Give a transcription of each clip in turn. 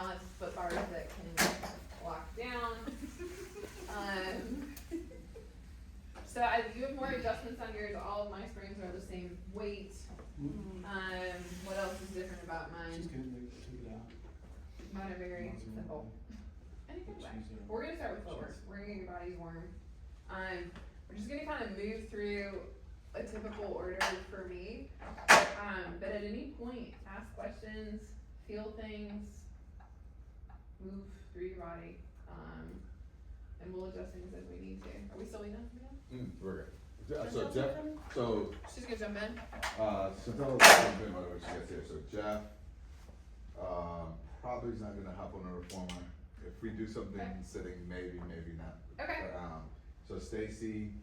lots of foot bars that can lock down. So you have more adjustments on yours. All of my springs are the same weight. What else is different about mine? She's good, they took it out. Mine are very simple. In a good way. We're gonna start with footwork. We're gonna get your bodies warm. We're just gonna kind of move through a typical order for me. But at any point, ask questions, feel things, move through your body, and we'll adjust things as we need to. Are we still enough? We're good. So Jeff, so She's gonna jump in. Chantel will jump in when she gets here. So Jeff, probably is not gonna hop on the reformer. If we do something sitting, maybe not. Okay. So Stacy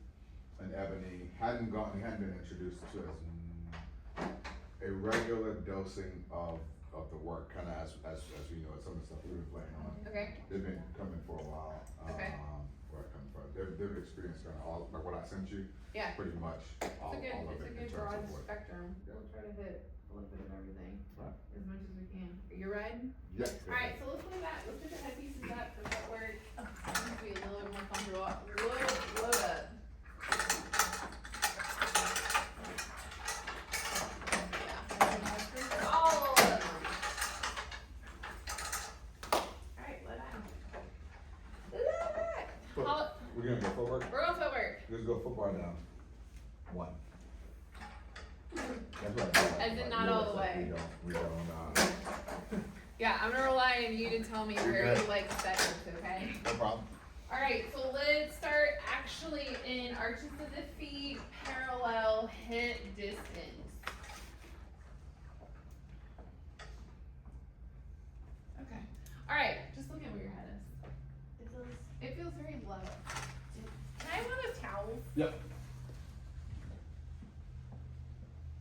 and Ebony hadn't been introduced to as a regular dosing of the work, kind of as we know it, some of the stuff we've been playing on. Okay. They've been coming for a while. Okay. Where I come from, they've experienced kind of all, like what I sent you. Yeah. Pretty much all of it It's a in good terms broad of what. spectrum. Yeah. We'll try to hit a little bit of everything Right. as much as we can. You're riding? Yeah. Alright, so let's look at that. Let's put the headpieces up for footwork. Seems to be a little bit more comfortable. Load up. Yeah, all of them. Alright, let out. We're gonna go footwork. We're on footwork. Let's go football down. One. As in not all the way. We don't, Yeah, I'm gonna rely on you to tell me where Okay. you like to set it, okay? no problem. Alright, so let's start actually in arches of the feet, parallel hip distance. Okay. Alright, just look at where your head is. It feels very low. Can I have one of those towels? Yep.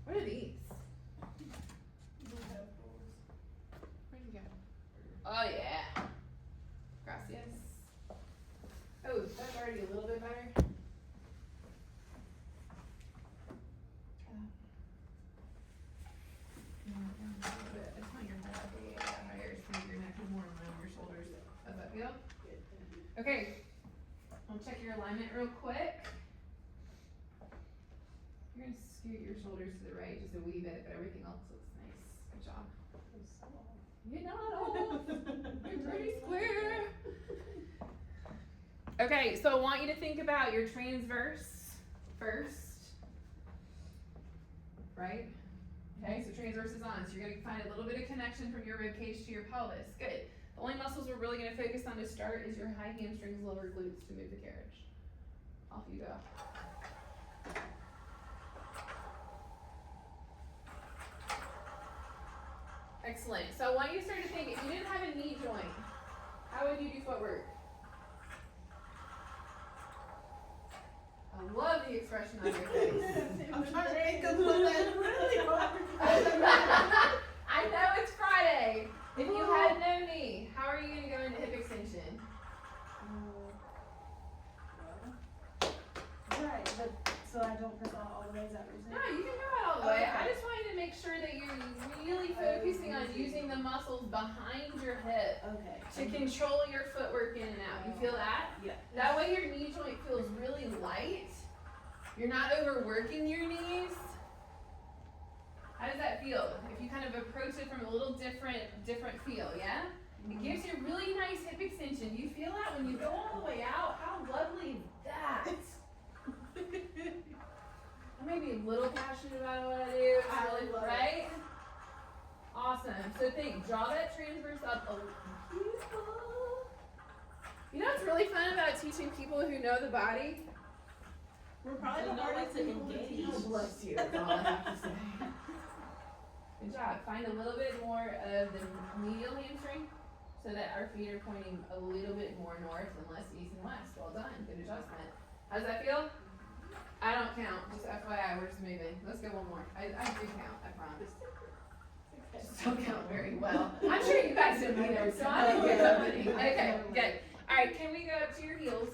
What are these? Where'd you go? Oh yeah. Gracias. Oh, that's already a little bit better. It's on your head. Okay, yeah, higher. Smooth your neck more around your shoulders. How's that feel? Okay. I'll check your alignment real quick. You're gonna scoot your shoulders to the right just a wee bit, but everything else looks nice. Good job. You're not off. You're pretty square. Okay, so I want you to think about your transverse first. Right? Okay, so transverse is on. So you're gonna find a little bit of connection from your rib cage to your pelvis. Good. The only muscles we're really gonna focus on to start is your high hamstrings, lower glutes to move the carriage. Off you go. Excellent. So I want you to start to think, if you didn't have a knee joint, how would you do footwork? I love the expression on your face. I'm trying to think of what that really hard. I know it's Friday. If you had no knee, how are you going to go into hip extension? Right, but so I don't press out all the way, is that what you're No, saying? you can go out all the way. Okay. I just want you to make sure that you're really focusing on using the muscles behind your hip Okay. to control your footwork in and out. You feel that? Yeah. That way your knee joint feels really light. You're not overworking your knees. How does that feel? If you kind of approach it from a little different feel, yeah? It gives you a really nice hip extension. You feel that when you go all the way out? How lovely is that? I may be a little passionate about what I do. It's I really, love it. right? Awesome. So think, draw that transverse up a little. Beautiful. You know what's really fun about teaching people who know the body? We're probably the hardest to engage. Oh, bless you. That's all I have to say. Good job. Find a little bit more of the medial hamstring so that our feet are pointing a little bit more north and less east and west. Well done. Good adjustment. How does that feel? I don't count. Just FYI, we're just moving. Let's go one more. I do count. I promise. Just don't count very well. I'm sure you guys don't either, so I'm in good company. Okay, good. All right, can we go up to your heels?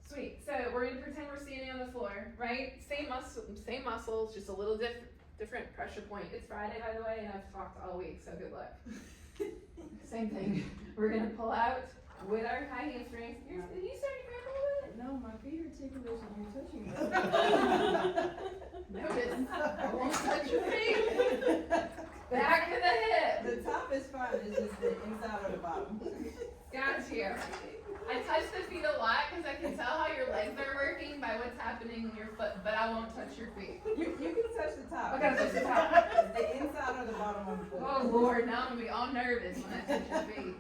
Sweet. So we're gonna pretend we're standing on the floor, right? Same muscles, just a little different pressure point. It's Friday, by the way, and I've talked all week, so good luck. Same thing. We're gonna pull out with our high hamstrings. You starting to cramp a little bit? No, my feet are ticklish and you're touching them. Notice, I won't touch your feet. Back to the hip. The top is fine, it's just the inside or the bottom. Got you. I touch the feet a lot because I can tell how your legs are working by what's happening in your foot, but I won't touch your feet. You can touch the top. Okay, touch the top. The inside or the bottom of the foot. Oh Lord, now I'm gonna be all nervous when I touch your feet.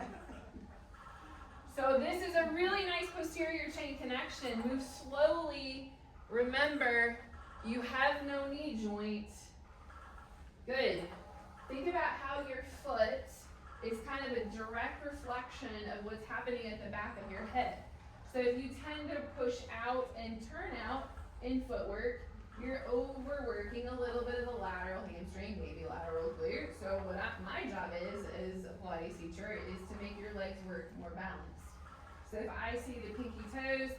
So this is a really nice posterior chain connection. Move slowly. Remember, you have no knee joint. Good. Think about how your foot is kind of a direct reflection of what's happening at the back of your head. So if you tend to push out and turn out in footwork, you're overworking a little bit of the lateral hamstring, maybe lateral glute. So what my job is as a Pilates teacher, is to make your legs work more balanced. So if I see the pinky toes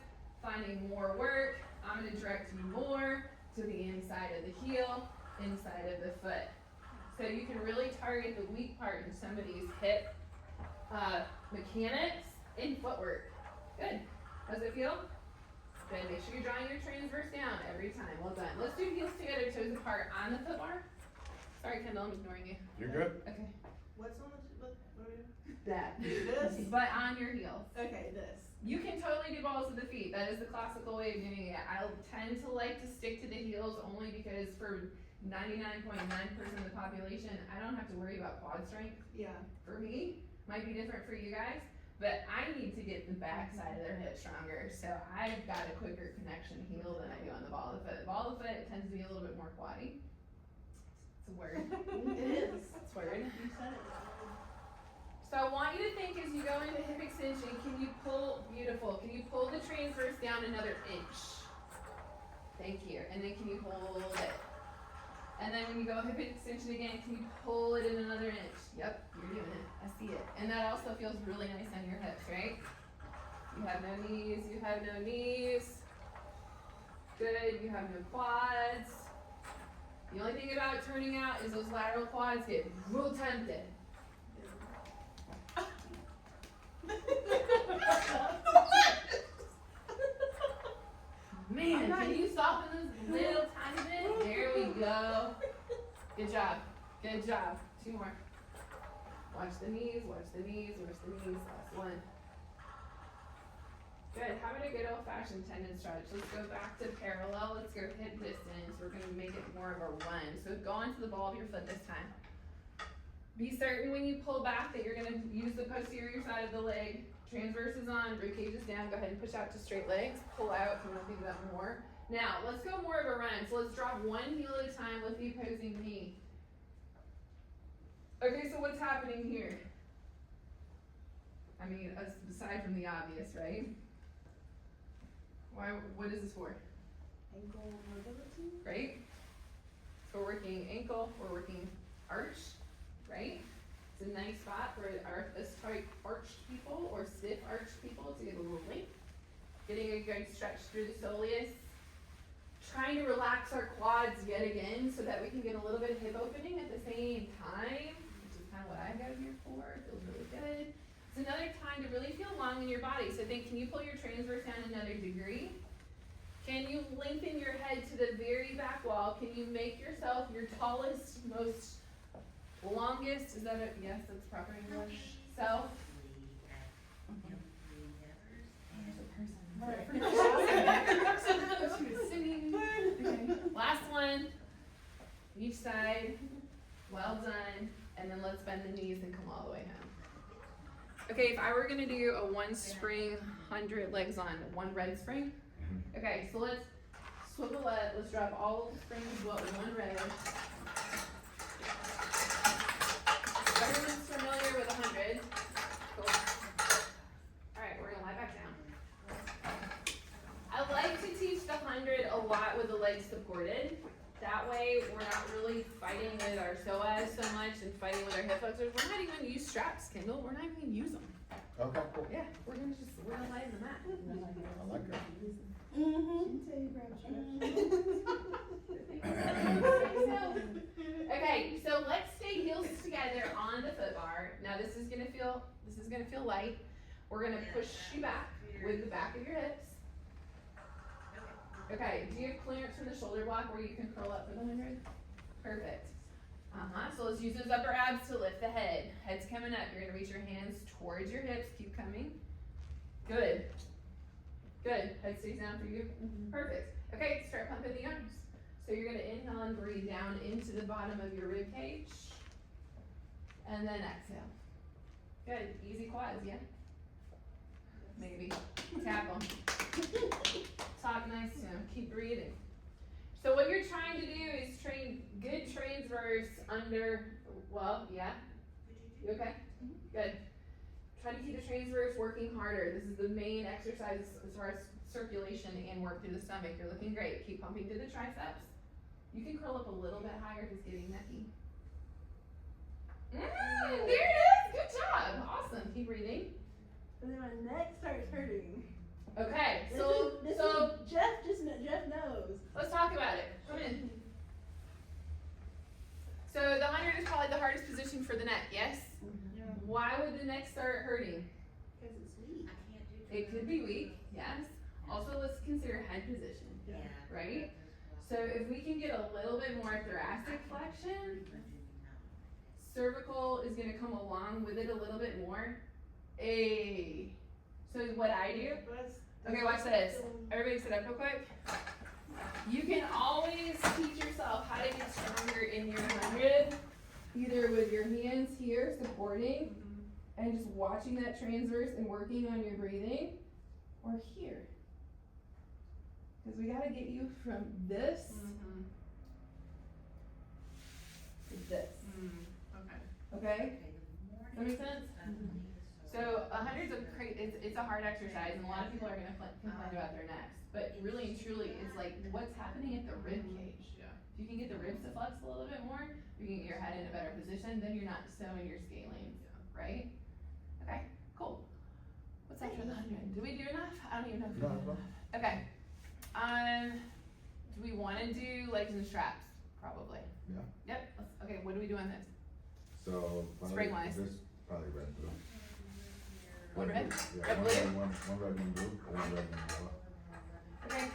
finding more work, I'm going to direct you more to the inside of the heel, inside of the foot. So you can really target the weak part in somebody's hip mechanics in footwork. Good. How does it feel? Good. Make sure you're drawing your transverse down every time. Well done. Let's do heels together, toes apart on the foot bar. Sorry, Kendall, I'm ignoring you. You're good? Okay. What's on the, what are we doing? That. This? But on your heels. Okay, this. You can totally do balls of the feet. That is the classical way of doing it. I tend to like to stick to the heels only because for 99.9% of the population, I don't have to worry about quad strength. Yeah. For me, might be different for you guys, but I need to get the back side of their hip stronger. So I've got a quicker connection heel than I do on the ball of the foot. Ball of the foot tends to be a little bit more quaddy. It's a word. It is. It's a word. You said it. So I want you to think as you go into hip extension, can you pull, beautiful, can you pull the transverse down another inch? Thank you. And then can you hold it? And then when you go hip extension again, can you pull it in another inch? Yep, you're doing it. I see it. And that also feels really nice on your hips, right? You have no knees, you have no knees. Good, you have no quads. The only thing about turning out is those lateral quads get real tempted. Man, can you soften this little tiny bit? There we go. Good job. Good job. 2 more. Watch the knees, watch the knees, watch the knees. Last one. Good. How about a good old fashioned tendon stretch? Let's go back to parallel. Let's go hip distance. We're going to make it more of a run. So go onto the ball of your foot this time. Be certain when you pull back that you're going to use the posterior side of the leg. Transverse is on, ribcage is down. Go ahead and push out to straight legs. Pull out if you want to think about more. Now, let's go more of a run. So let's drop one heel at a time with the opposing knee. Okay, so what's happening here? I mean, aside from the obvious, right? What is this for? Ankle mobility. Right? So we're working ankle, we're working arch, right? It's a nice spot for arched people or stiff arched people to get a little length. Getting a good stretch through the soleus. Trying to relax our quads yet again so that we can get a little bit of hip opening at the same time, which is kind of what I got here for. It feels really good. It's another time to really feel long in your body. So think, can you pull your transverse down another degree? Can you lengthen your head to the very back wall? Can you make yourself your tallest, most longest, is that it? Yes, that's proper English. Self. She was singing. Okay. Last one. Each side. Well done. And then let's bend the knees and come all the way home. Okay, if I were gonna do a 1 spring, 100 legs on, 1 red spring. Okay, so let's swivel up. Let's drop all of the springs but 1 red. Everyone's familiar with 100. Cool. Alright, we're gonna lie back down. I like to teach the 100 a lot with the legs supported. That way we're not really fighting with our psoas so much and fighting with our hip flexors. We're not even gonna use straps, Kendall. We're not even gonna use them. Okay, cool. Yeah, we're gonna lay in the mat. I like it. She tell you grab Okay, so let's stay heels together on the foot bar. Now this is gonna feel light. We're gonna push you back with the back of your hips. Okay, do you have clearance from the shoulder block where you can curl up for the 100? Perfect. So let's use those upper abs to lift the head. Head's coming up. You're gonna reach your hands towards your hips. Keep coming. Good. Good. Head stays down for you. Perfect. Okay, start pumping the arms. So you're gonna inhale and breathe down into the bottom of your rib cage. And then exhale. Good. Easy quads, yeah? Maybe. Tap them. Talk nice to them. Keep breathing. So what you're trying to do is train good transverse under, well, yeah. You okay? Good. Try to keep the transverse working harder. This is the main exercise as far as circulation and work through the stomach. You're looking great. Keep pumping through the triceps. You can curl up a little bit higher, just getting necky. There it is. Good job. Awesome. Keep breathing. And then my neck starts hurting. Okay. Jeff knows. Let's talk about it. Come in. So the 100 is probably the hardest position for the neck, yes? Yeah. Why would the neck start hurting? Because it's weak. It could be weak, yes. Also, let's consider head position, right? So if we can get a little bit more thoracic flexion, cervical is gonna come along with it a little bit more. So what I do, okay, watch this. Everybody sit up real quick. You can always teach yourself how to get stronger in your 100, either with your hands here supporting and just watching that transverse and working on your breathing, or here. Because we gotta get you from this to this. Okay? Does that make sense? So 100's it's a hard exercise, and a lot of people are gonna complain about their necks. But really and truly, it's like what's happening at the rib cage. If you can get the ribs to flex a little bit more, you can get your head in a better position. Then you're not so in your scalene, right? Okay, cool. What's after the 100? Did we do enough? I don't even know if we did enough. Okay. Do we want to do legs and straps? Probably. Yeah. Yep. Okay. What do we do on this? So, Spring wise. This probably red and blue. One red? Yeah, Red, one blue? red, one red and blue, or one red and yellow. Okay.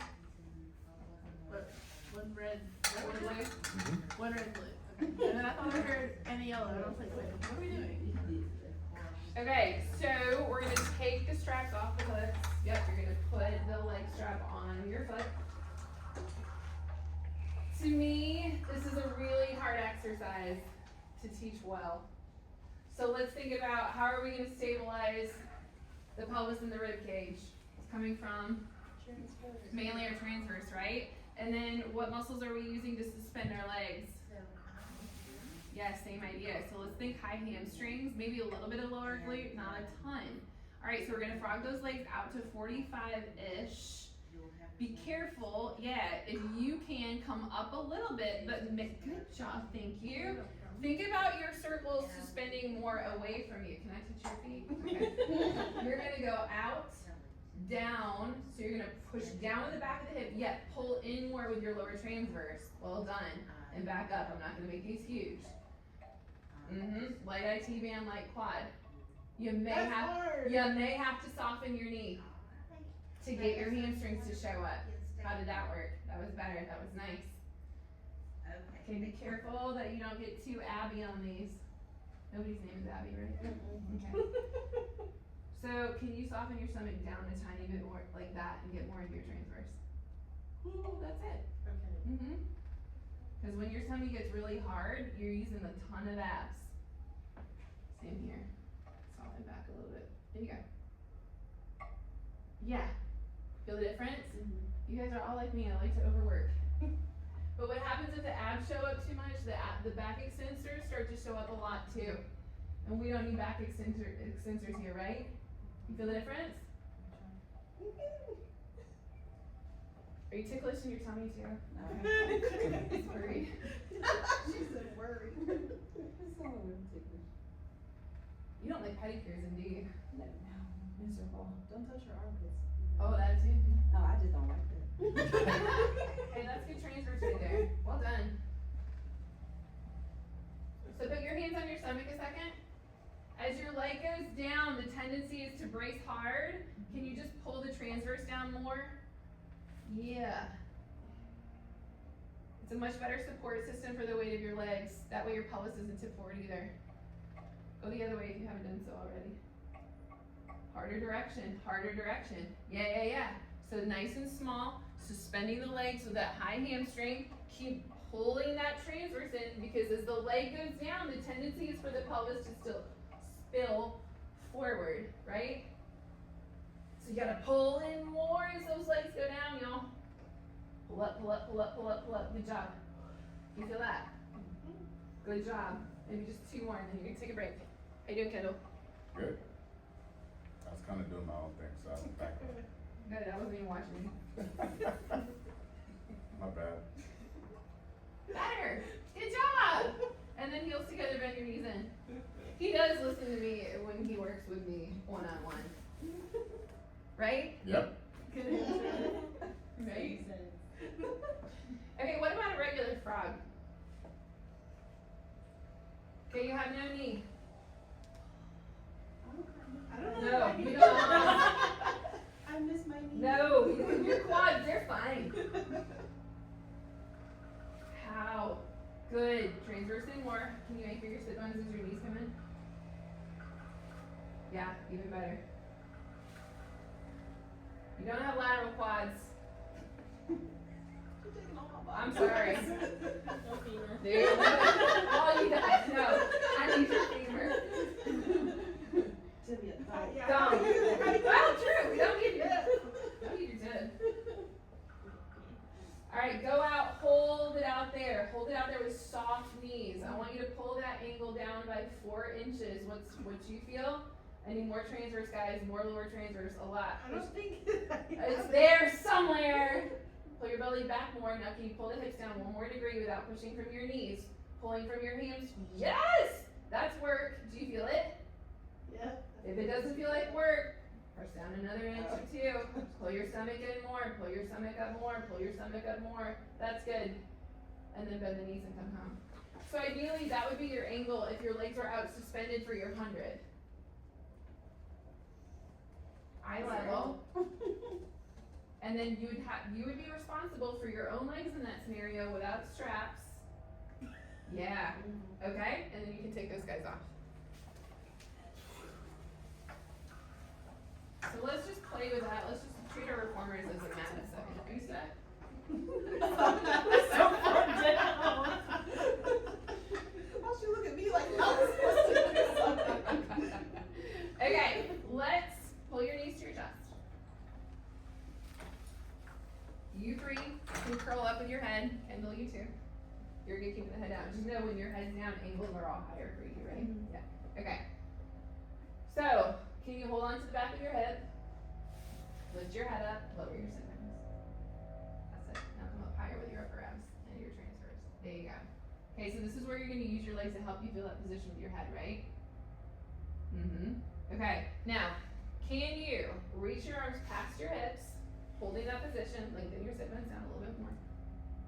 One red, One blue. one red, blue. Okay. And then I thought I heard and a yellow. And I was like, wait, what are we doing? Okay, so we're gonna take the straps off the hooks. Yep, you're gonna put the leg strap on your foot. To me, this is a really hard exercise to teach well. So let's think about how are we gonna stabilize the pelvis and the rib cage. It's coming from mainly our transverse, right? And then what muscles are we using to suspend our legs? Yeah, same idea. So let's think high hamstrings, maybe a little bit of lower glute, not a ton. All right, so we're gonna frog those legs out to 45-ish. Be careful, yeah, if you can come up a little bit, but good job, thank you. Think about your circles suspending more away from you. Can I touch your feet? Okay. You're gonna go out, down, so you're gonna push down with the back of the hip, yet pull in more with your lower transverse. Well done. And back up, I'm not gonna make these huge. Light IT band, light quad. You may have to soften your knee to get your hamstrings to show up. How did that work? That was better. That was nice. Okay, be careful that you don't get too Abby on these. Nobody's name is Abby, right? Okay. So can you soften your stomach down a tiny bit more like that and get more into your transverse? Ooh, that's it. Okay. Because when your tummy gets really hard, you're using a ton of abs. Same here. Soften back a little bit. There you go. Yeah. Feel the difference? You guys are all like me. I like to overwork. But what happens if the abs show up too much? The back extensors start to show up a lot too. And we don't need back extensors here, right? You feel the difference? Are you ticklish in your tummy too? It's worried. She said worried. You don't like pedicures, do you? No. Miserable. Don't touch your armpits. Oh, that too. No, I just don't like that. Okay, that's good transverse right there. Well done. So put your hands on your stomach a second. As your leg goes down, the tendency is to brace hard. Can you just pull the transverse down more? Yeah. It's a much better support system for the weight of your legs. That way your pelvis doesn't tip forward either. Go the other way if you haven't done so already. Harder direction, harder direction. Yeah, yeah, yeah. So nice and small, suspending the legs with that high hamstring. Keep pulling that transverse in because as the leg goes down, the tendency is for the pelvis to still spill forward, right? So you gotta pull in more as those legs go down, y'all. Pull up, pull up, pull up, pull up, pull up. Good job. You feel that? Good job. Maybe just 2 more and then you're gonna take a break. How you doing, Kendall? Good. I was kind of doing my own thing, so I don't back up. Good, I wasn't even watching you. My bad. Better. Good job. And then heels together, bend your knees in. He does listen to me when he works with me one-on-one. Right? Yep. Good. Right? Okay, what about a regular frog? Okay, you have no knee. I don't No, know. you don't. I miss my knee. No, your quads, they're fine. How? Good. Transverse in more. Can you anchor your sit bones as your knees come in? Yeah, even better. You don't have lateral quads. You're taking all my I'm body. sorry. No femur. There you go. All you got. No, I need your femur. Tibia. Don't. Well, true. We don't need your don't need your tib. All right, go out. Hold it out there. Hold it out there with soft knees. I want you to pull that angle down by 4 inches. What you feel? I need more transverse, guys. More lower transverse. A lot. I don't think It's there somewhere. Pull your belly back more. Now, can you pull the hips down 1 more degree without pushing from your knees? Pulling from your hands. Yes! That's work. Do you feel it? Yeah. If it doesn't feel like work, press down another inch or 2. Pull your stomach in more. Pull your stomach up more. Pull your stomach up more. That's good. And then bend the knees and come home. So ideally, that would be your angle if your legs are out suspended for your 100. Eye level. And then you would be responsible for your own legs in that scenario without straps. Yeah. Okay? And then you can take those guys off. So let's just play with that. Let's just treat our reformers as a mat a second. Are you set? So far down. Why don't you look at me like I was supposed to do something? Okay, let's pull your knees to your chest. You 3 can curl up with your head. Kendall, you 2. You're good keeping the head down. Just know when your head's down, angles are all higher for you, right? Yeah. Okay. So, can you hold on to the back of your hip? Lift your head up, lower your sit bones. That's it. Now come up higher with your upper abs and your transfers. There you go. Okay, so this is where you're going to use your legs to help you feel that position with your head, right? Okay, now, can you reach your arms past your hips, holding that position, lengthen your sit bones down a little bit more.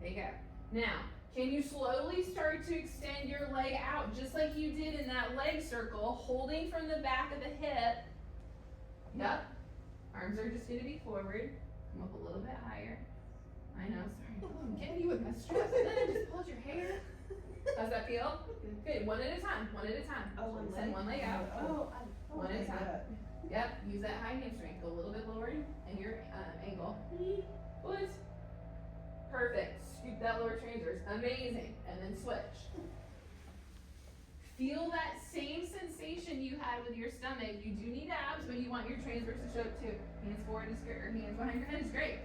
There you go. Now, can you slowly start to extend your leg out just like you did in that leg circle, holding from the back of the hip? Yep. Arms are just going to be forward. Come up a little bit higher. I know, sorry. Oh, I'm getting you with my straps and then I just pulled your hair. How's that feel? Good. One at a time. One at a time. Oh, one Send leg? one leg out. One at a time. God. Yep. Use that high hamstring. Go a little bit lower in your ankle. Good. Perfect. Scoop that lower transverse. Amazing. And then switch. Feel that same sensation you had with your stomach. You do need abs, but you want your transverse to show up too. Hands forward is great, or hands behind your head is great.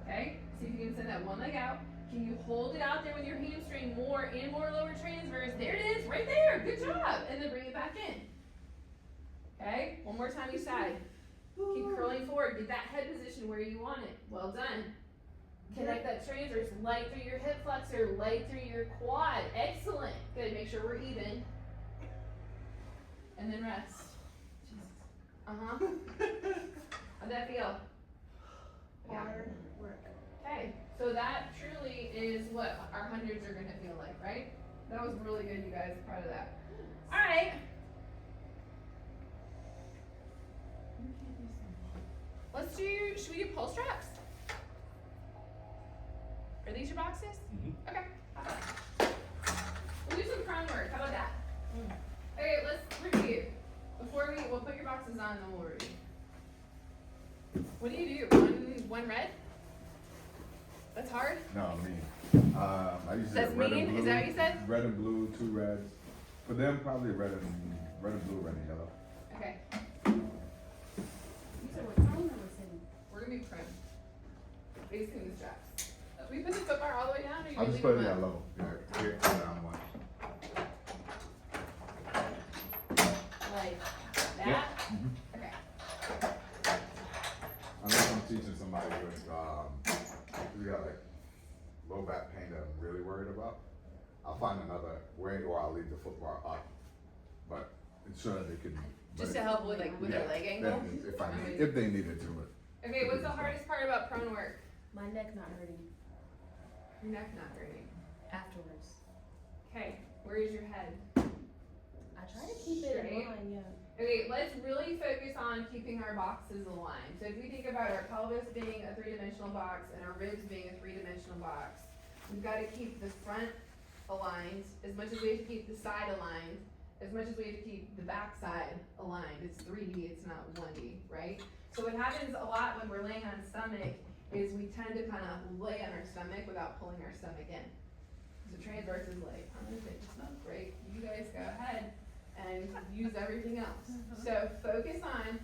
Okay? See if you can send that one leg out. Can you hold it out there with your hamstring more and more lower transverse? There it is, right there. Good job. And then bring it back in. Okay? One more time each side. Keep curling forward. Get that head position where you want it. Well done. Connect that transverse. Light through your hip flexor. Light through your quad. Excellent. Good. Make sure we're even. And then rest. Jesus. How'd that feel? Hard work. Okay, so that truly is what our hundreds are gonna feel like, right? That was really good, you guys. Proud of that. All right. Let's do. Should we do pull straps? Are these your boxes? Mhm. Okay. How about that? We'll do some prone work. How about that? Okay, let's review. Before we'll put your boxes on, and then we'll review. What do you do? One red? That's hard. No, mean. I usually That's get red mean? and blue. Is that what you said? Red and blue, 2 reds. For them, probably red and blue, red and yellow. Okay. You said we're prone or we're sitting? We're gonna be prone. Basically the straps. We put the foot bar all the way down, or you I'll just leave put it them that up? low. Yeah, here, down one. Like that? Yeah. Mhm. Okay. Unless I'm teaching somebody with, who's got like low back pain that I'm really worried about, I'll find another way, or I'll leave the foot bar up. But it's so that they can. Just to help with like with yeah, their leg angle? then if they needed to it. Okay, what's the hardest part about prone work? My neck not hurting Your neck not hurting. afterwards. Okay, where is your head? I try to keep it Straight. in line, yeah. Okay, let's really focus on keeping our boxes aligned. So if we think about our pelvis being a 3-dimensional box and our ribs being a 3-dimensional box, we've got to keep the front aligned as much as we have to keep the side aligned, as much as we have to keep the back side aligned. It's 3D, it's not 1D, right? So what happens a lot when we're laying on stomach is we tend to kind of lay on our stomach without pulling our stomach in. So transverse is like, I'm gonna take the smoke break, you guys go ahead and use everything else. So focus on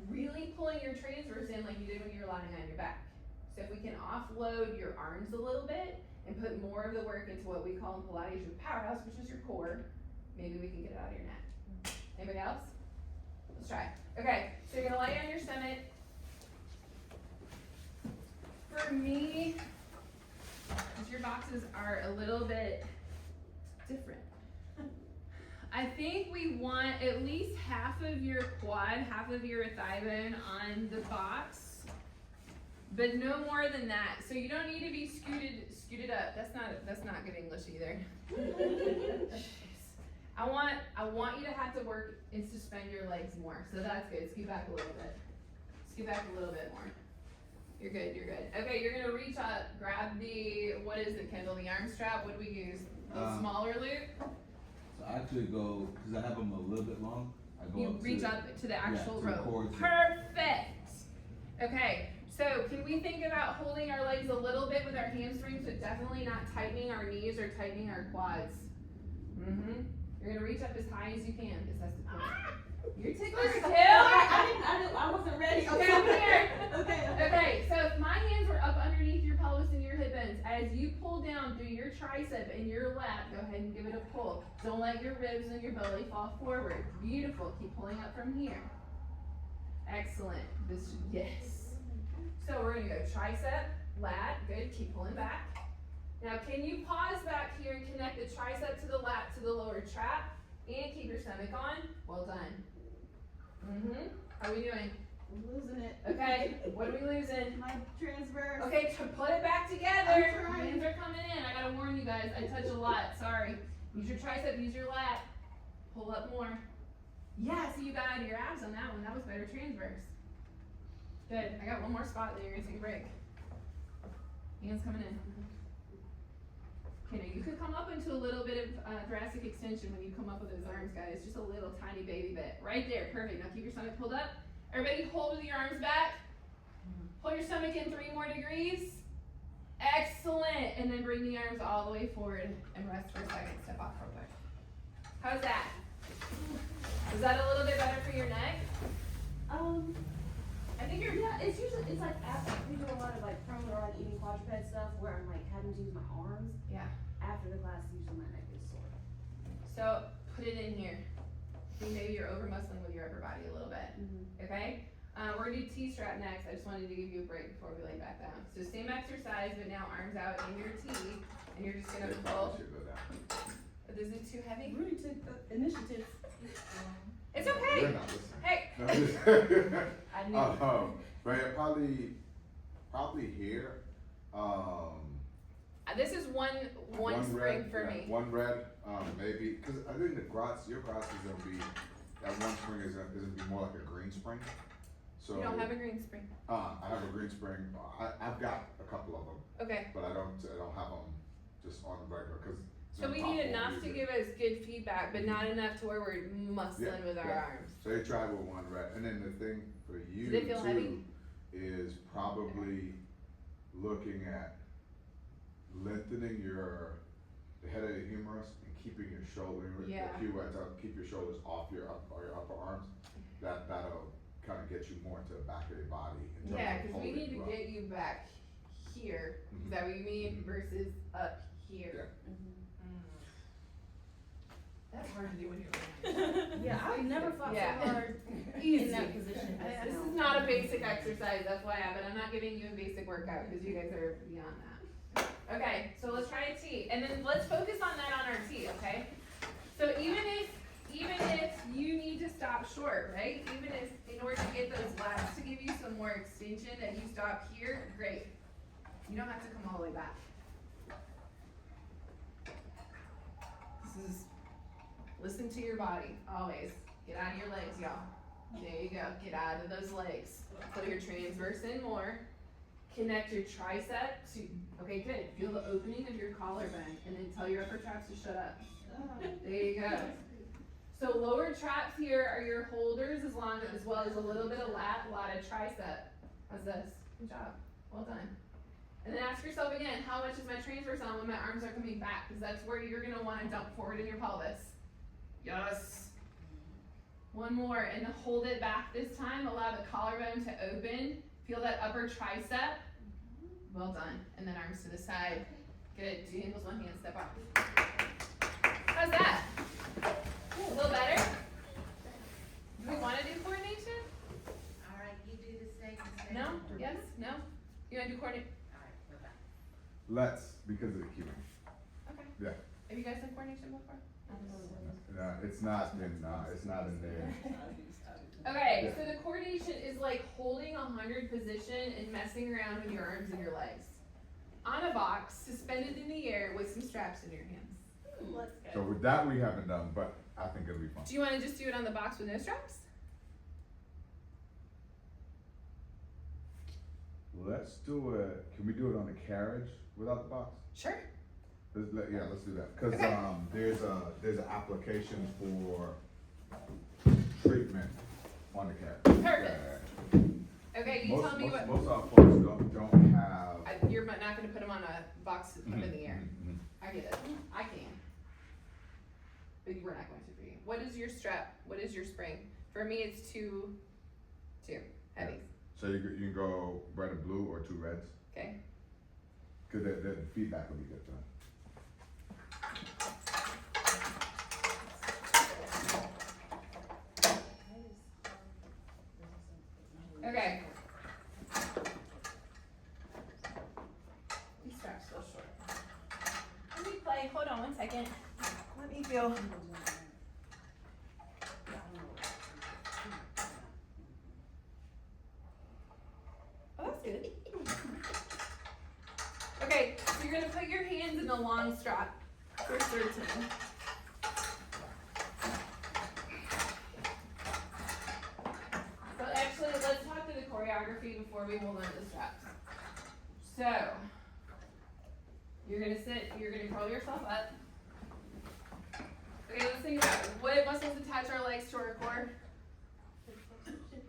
really pulling your transverse in like you did when you were lying on your back. So if we can offload your arms a little bit and put more of the work into what we call in Pilates your powerhouse, which is your core, maybe we can get it out of your neck. Anybody else? Let's try. Okay, so you're gonna lay on your stomach. For me, because your boxes are a little bit different. I think we want at least half of your quad, half of your thigh bone on the box, but no more than that. So you don't need to be scooted up. That's not good English either. I want you to have to work and suspend your legs more. So that's good. Scoot back a little bit. Scoot back a little bit more. You're good, you're good. Okay, you're gonna reach up, grab the, what is it, Kendall, the arm strap? What do we use? The smaller loop? So I actually go, because I have them a little bit long, I go You up reach to, up to the actual to the rope. cord. Perfect. Okay, so can we think about holding our legs a little bit with our hamstrings, but definitely not tightening our knees or tightening our quads? Mm-hmm. You're gonna reach up as high as you can, because that's the point. You're ticklish too? I wasn't ready. Okay, come here. Okay. Okay, so if my hands were up underneath your pelvis and your hip bones, as you pull down through your tricep and your lat, go ahead and give it a pull. Don't let your ribs and your belly fall forward. Beautiful. Keep pulling up from here. Excellent. Yes. So we're gonna go tricep, lat. Good. Keep pulling back. Now, can you pause back here and connect the tricep to the lat to the lower trap and keep your stomach on? Well done. Mm-hmm. How are we doing? I'm losing it. Okay, what are we losing? My transverse. Okay, to put it back together. I'm trying. Hands are coming in. I gotta warn you guys. I touch a lot. Sorry. Use your tricep. Use your lat. Pull up more. Yeah, see you got out of your abs on that one. That was better transverse. Good. I got one more spot. Then you're gonna take a break. Hands coming in. Okay, now you could come up into a little bit of thoracic extension when you come up with those arms, guys. Just a little tiny baby bit. Right there. Perfect. Now keep your stomach pulled up. Everybody hold with your arms back. Pull your stomach in 3 more degrees. Excellent. And then bring the arms all the way forward and rest for a second. Step off real quick. How's that? Is that a little bit better for your neck? I think you're, Yeah, it's usually, it's like after we do a lot of like prone or like eating quadruped stuff where I'm like having to use my arms. Yeah. After the class, usually my neck is sore. So put it in here. See, maybe you're over muscling with your upper body a little bit. Okay? We're gonna do T-strap next. I just wanted to give you a break before we lay back down. So same exercise, but now arms out in your T, and you're just gonna They pull. probably should go down. Is it too heavy? Rudy took the initiative. It's You're okay. not listening. Hey. No, I'm just- I knew. but it probably, probably here, This is one spring red, for yeah, me. one red, maybe, cause I think your grass is gonna be, that one spring is gonna be more like a green spring, so. You don't have a green spring. I have a green spring, I've got a couple of them, Okay. but I don't have them just on the regular, cause. it's So gonna we pop need when enough we to use give it. us good feedback, but not enough to where we're muscling with our arms. So they try with one red, and then the thing for you Do they feel heavy? too, is probably looking at lengthening the head of the humerus and keeping your shoulder, Yeah. keep your shoulders off your upper arms. That'll kinda get you more into the back of your body in terms Yeah, of because we holding need to you up. get you back here. Mhm. Is that what you mean? Mhm. Versus up here. That's hard to do when you're Yeah, I've never fought Yeah. so hard easy. in that position. This is not a basic exercise, FYI, but I'm not giving you a basic workout because you guys are beyond that. Okay, so let's try a T, and then let's focus on that on our T, okay? So even if you need to stop short, right? Even if in order to get those lats to give you some more extension that you stop here, great. You don't have to come all the way back. Listen to your body, always. Get out of your legs, y'all. There you go, get out of those legs. Put your transverse in more. Connect your tricep to, okay, good. Feel the opening of your collarbone and then tell your upper traps to shut up. There you go. So lower traps here are your holders as well as a little bit of lat, a lot of tricep. How's this? Good job, well done. And then ask yourself again, how much is my transverse on when my arms are coming back? Because that's where you're gonna wanna dump forward in your pelvis. Yes. One more, and hold it back this time. Allow the collarbone to open. Feel that upper tricep. Well done. And then arms to the side. Good. Two handles, one hand, step up. How's that? A little better? Do we want to do coordination? Alright, you do the second. No? Yes? No? You want to do coordination? Alright, bye-bye. Let's, because of the queuing. Okay. Yeah. Have you guys done coordination before? No, it's not in there. Okay, so the coordination is like holding 100 position and messing around with your arms and your legs. On a box, suspended in the air with some straps in your hands. Let's So go. with that, we haven't done, but I think it'll be fun. Do you want to just do it on the box with no straps? Let's do it, can we do it on the carriage without the box? Sure. Let's do that, cause, Okay. there's an application for treatment on the carriage. Perfect. Okay, you tell me what. Most of our folks don't have. You're not gonna put them on a box up in the air. Mhm, mhm. I get it. I can. But we're not going to for you. What is your strap? What is your spring? For me, it's two heavies. So you can go red and blue or two reds, Okay. cause the feedback will be good then. Okay. These straps feel short. Let me play. Hold on one second. Let me feel. Oh, that's good. Okay, so you're gonna put your hands in the long strap for 13. So actually, let's talk to the choreography before we hold on to the straps. So, you're gonna sit, you're gonna curl yourself up. Okay, let's think about it. What muscles attach our legs to our core?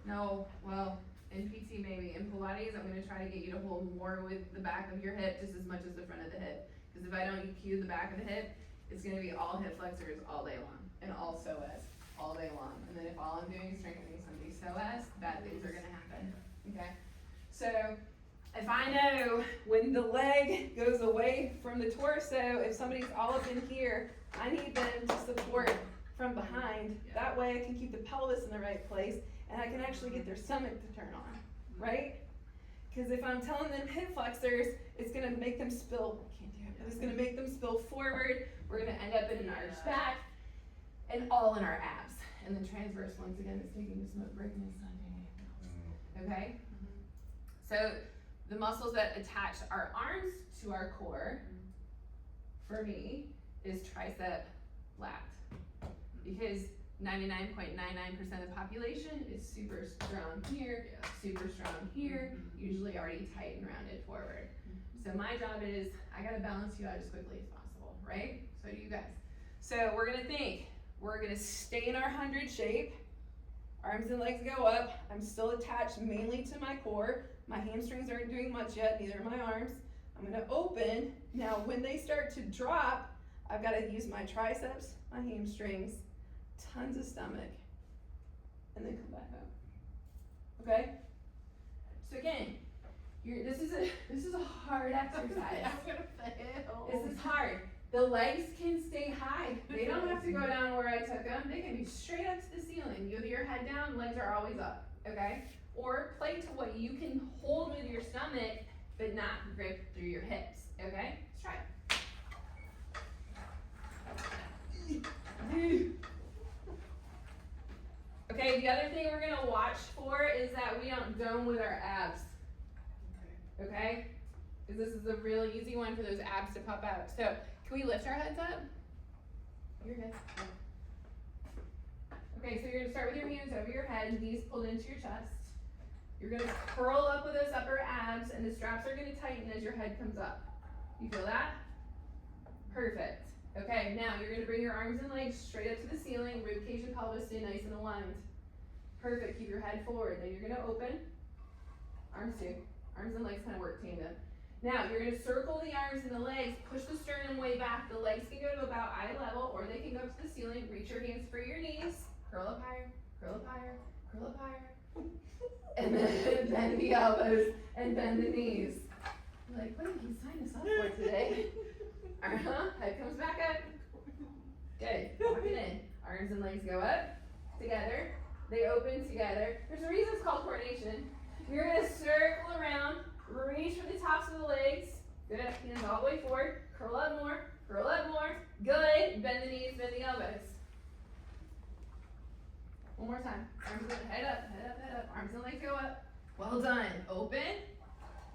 No, well, in PT maybe. In Pilates, I'm gonna try to get you to hold more with the back of your hip just as much as the front of the hip. Because if I don't EQ the back of the hip, it's gonna be all hip flexors all day long, and all psoas all day long. And then if all I'm doing is strengthening somebody's psoas, bad things are gonna happen, okay? So, if I know when the leg goes away from the torso, if somebody's all up in here, I need them to support from behind. That way I can keep the pelvis in the right place, and I can actually get their stomach to turn on, right? Because if I'm telling them hip flexors, it's gonna make them spill, I can't do it, but it's gonna make them spill forward. We're gonna end up in an arched back, and all in our abs. And then transverse, once again, is taking the smoke break and it's not doing anything else. Okay? So the muscles that attach our arms to our core, for me, is tricep lat. Because 99.99% of the population is super strong here, super strong here, usually already tight and rounded forward. So my job is, I gotta balance you out as quickly as possible, right? So do you guys. So we're gonna stay in our 100 shape. Arms and legs go up. I'm still attached mainly to my core. My hamstrings aren't doing much yet, neither are my arms. I'm gonna open. Now when they start to drop, I've gotta use my triceps, my hamstrings, tons of stomach, and then come back up. Okay? So again, this is a hard exercise. I'm gonna fail. This is hard. The legs can stay high. They don't have to go down where I took them. They can be straight up to the ceiling. You have your head down, legs are always up, okay? Or play to what you can hold with your stomach, but not grip through your hips, okay? Let's try it. Okay, the other thing we're gonna watch for is that we don't dome with our abs, okay? Because this is a real easy one for those abs to pop out. So, can we lift our heads up? You're good. Okay, so you're gonna start with your hands over your head, knees pulled into your chest. You're gonna curl up with those upper abs, and the straps are gonna tighten as your head comes up. You feel that? Perfect. Okay, now you're gonna bring your arms and legs straight up to the ceiling, rib cage and pelvis stay nice and aligned. Perfect, keep your head forward. Then you're gonna open, arms too. Arms and legs kind of work tandem. Now, you're gonna circle the arms and the legs, push the sternum way back. The legs can go to about eye level, or they can go up to the ceiling. Reach your hands for your knees. Curl up higher, curl up higher, curl up higher. And then bend the elbows and bend the knees. Like, what did he sign us up for today? Head comes back up. Good, lock it in. Arms and legs go up, together. They open together. There's a reason it's called coordination. You're gonna circle around, reach for the tops of the legs. Good, hands all the way forward. Curl up more, curl up more. Good, bend the knees, bend the elbows. One more time. Arms and head up, head up, head up. Arms and legs go up. Well done. Open.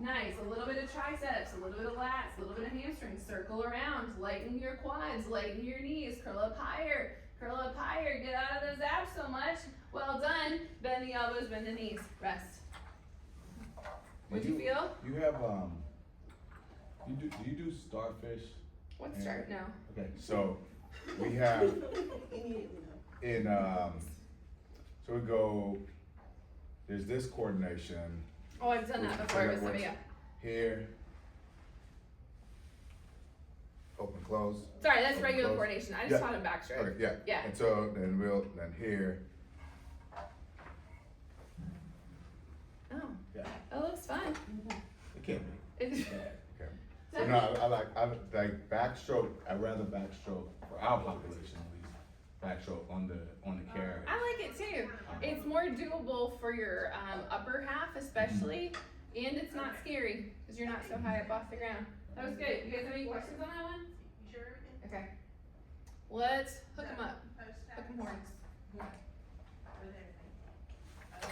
Nice. A little bit of triceps, a little bit of lats, a little bit of hamstrings. Circle around. Lighten your quads, lighten your knees. Curl up higher, curl up higher. Get out of those abs so much. Well done. Bend the elbows, bend the knees. Rest. What'd you feel? You have do you do starfish? What's start now? Okay, so we have in so we go. There's this coordination. Oh, I've done that before with somebody else. Here. Open, close. Sorry, that's Open, regular close. coordination. I just taught him backstroke. Okay, yeah. Yeah. And so then then here. Oh. Yeah. That looks fun. It can't be. It's- Okay. So no, I like backstroke. I'd rather backstroke for our population at least. Backstroke on the carriage. I like it too. It's more doable for your upper half especially, and it's not scary because you're not so high up off the ground. That was good. You guys have any questions on that one? Okay. Let's hook them up. Hook them horns.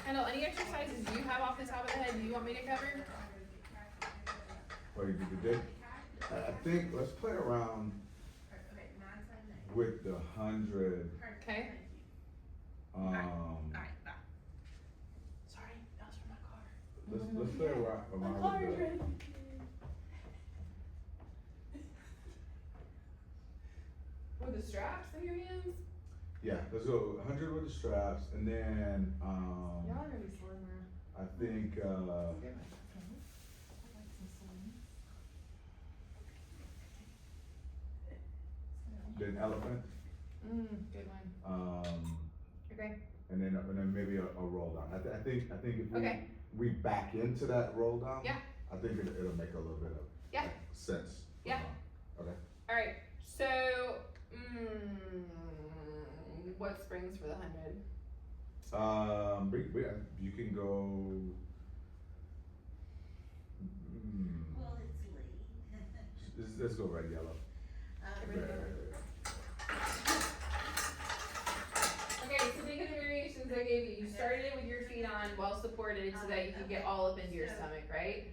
Kendall, any exercises you have off the top of the head you want me to cover? What you did? I think let's play around with the 100. Okay. Um, Sorry, that was from my car. let's play around My car with is the. ready. With the straps in your hands? Yeah, let's go 100 with the straps, and then Y'all are gonna be slimmer. I think then elephant, Good one. Okay. and then maybe a roll down. I think if Okay. we back into that roll down, Yeah. I think it'll make a little bit of Yeah. sense. Yeah. Okay. All right. So, what springs for the 100? You can go. Well, it's late. Let's go red, yellow. Okay, so think of the variations I gave you. You started it with your feet on, well supported, so that you could get all up into your stomach, right?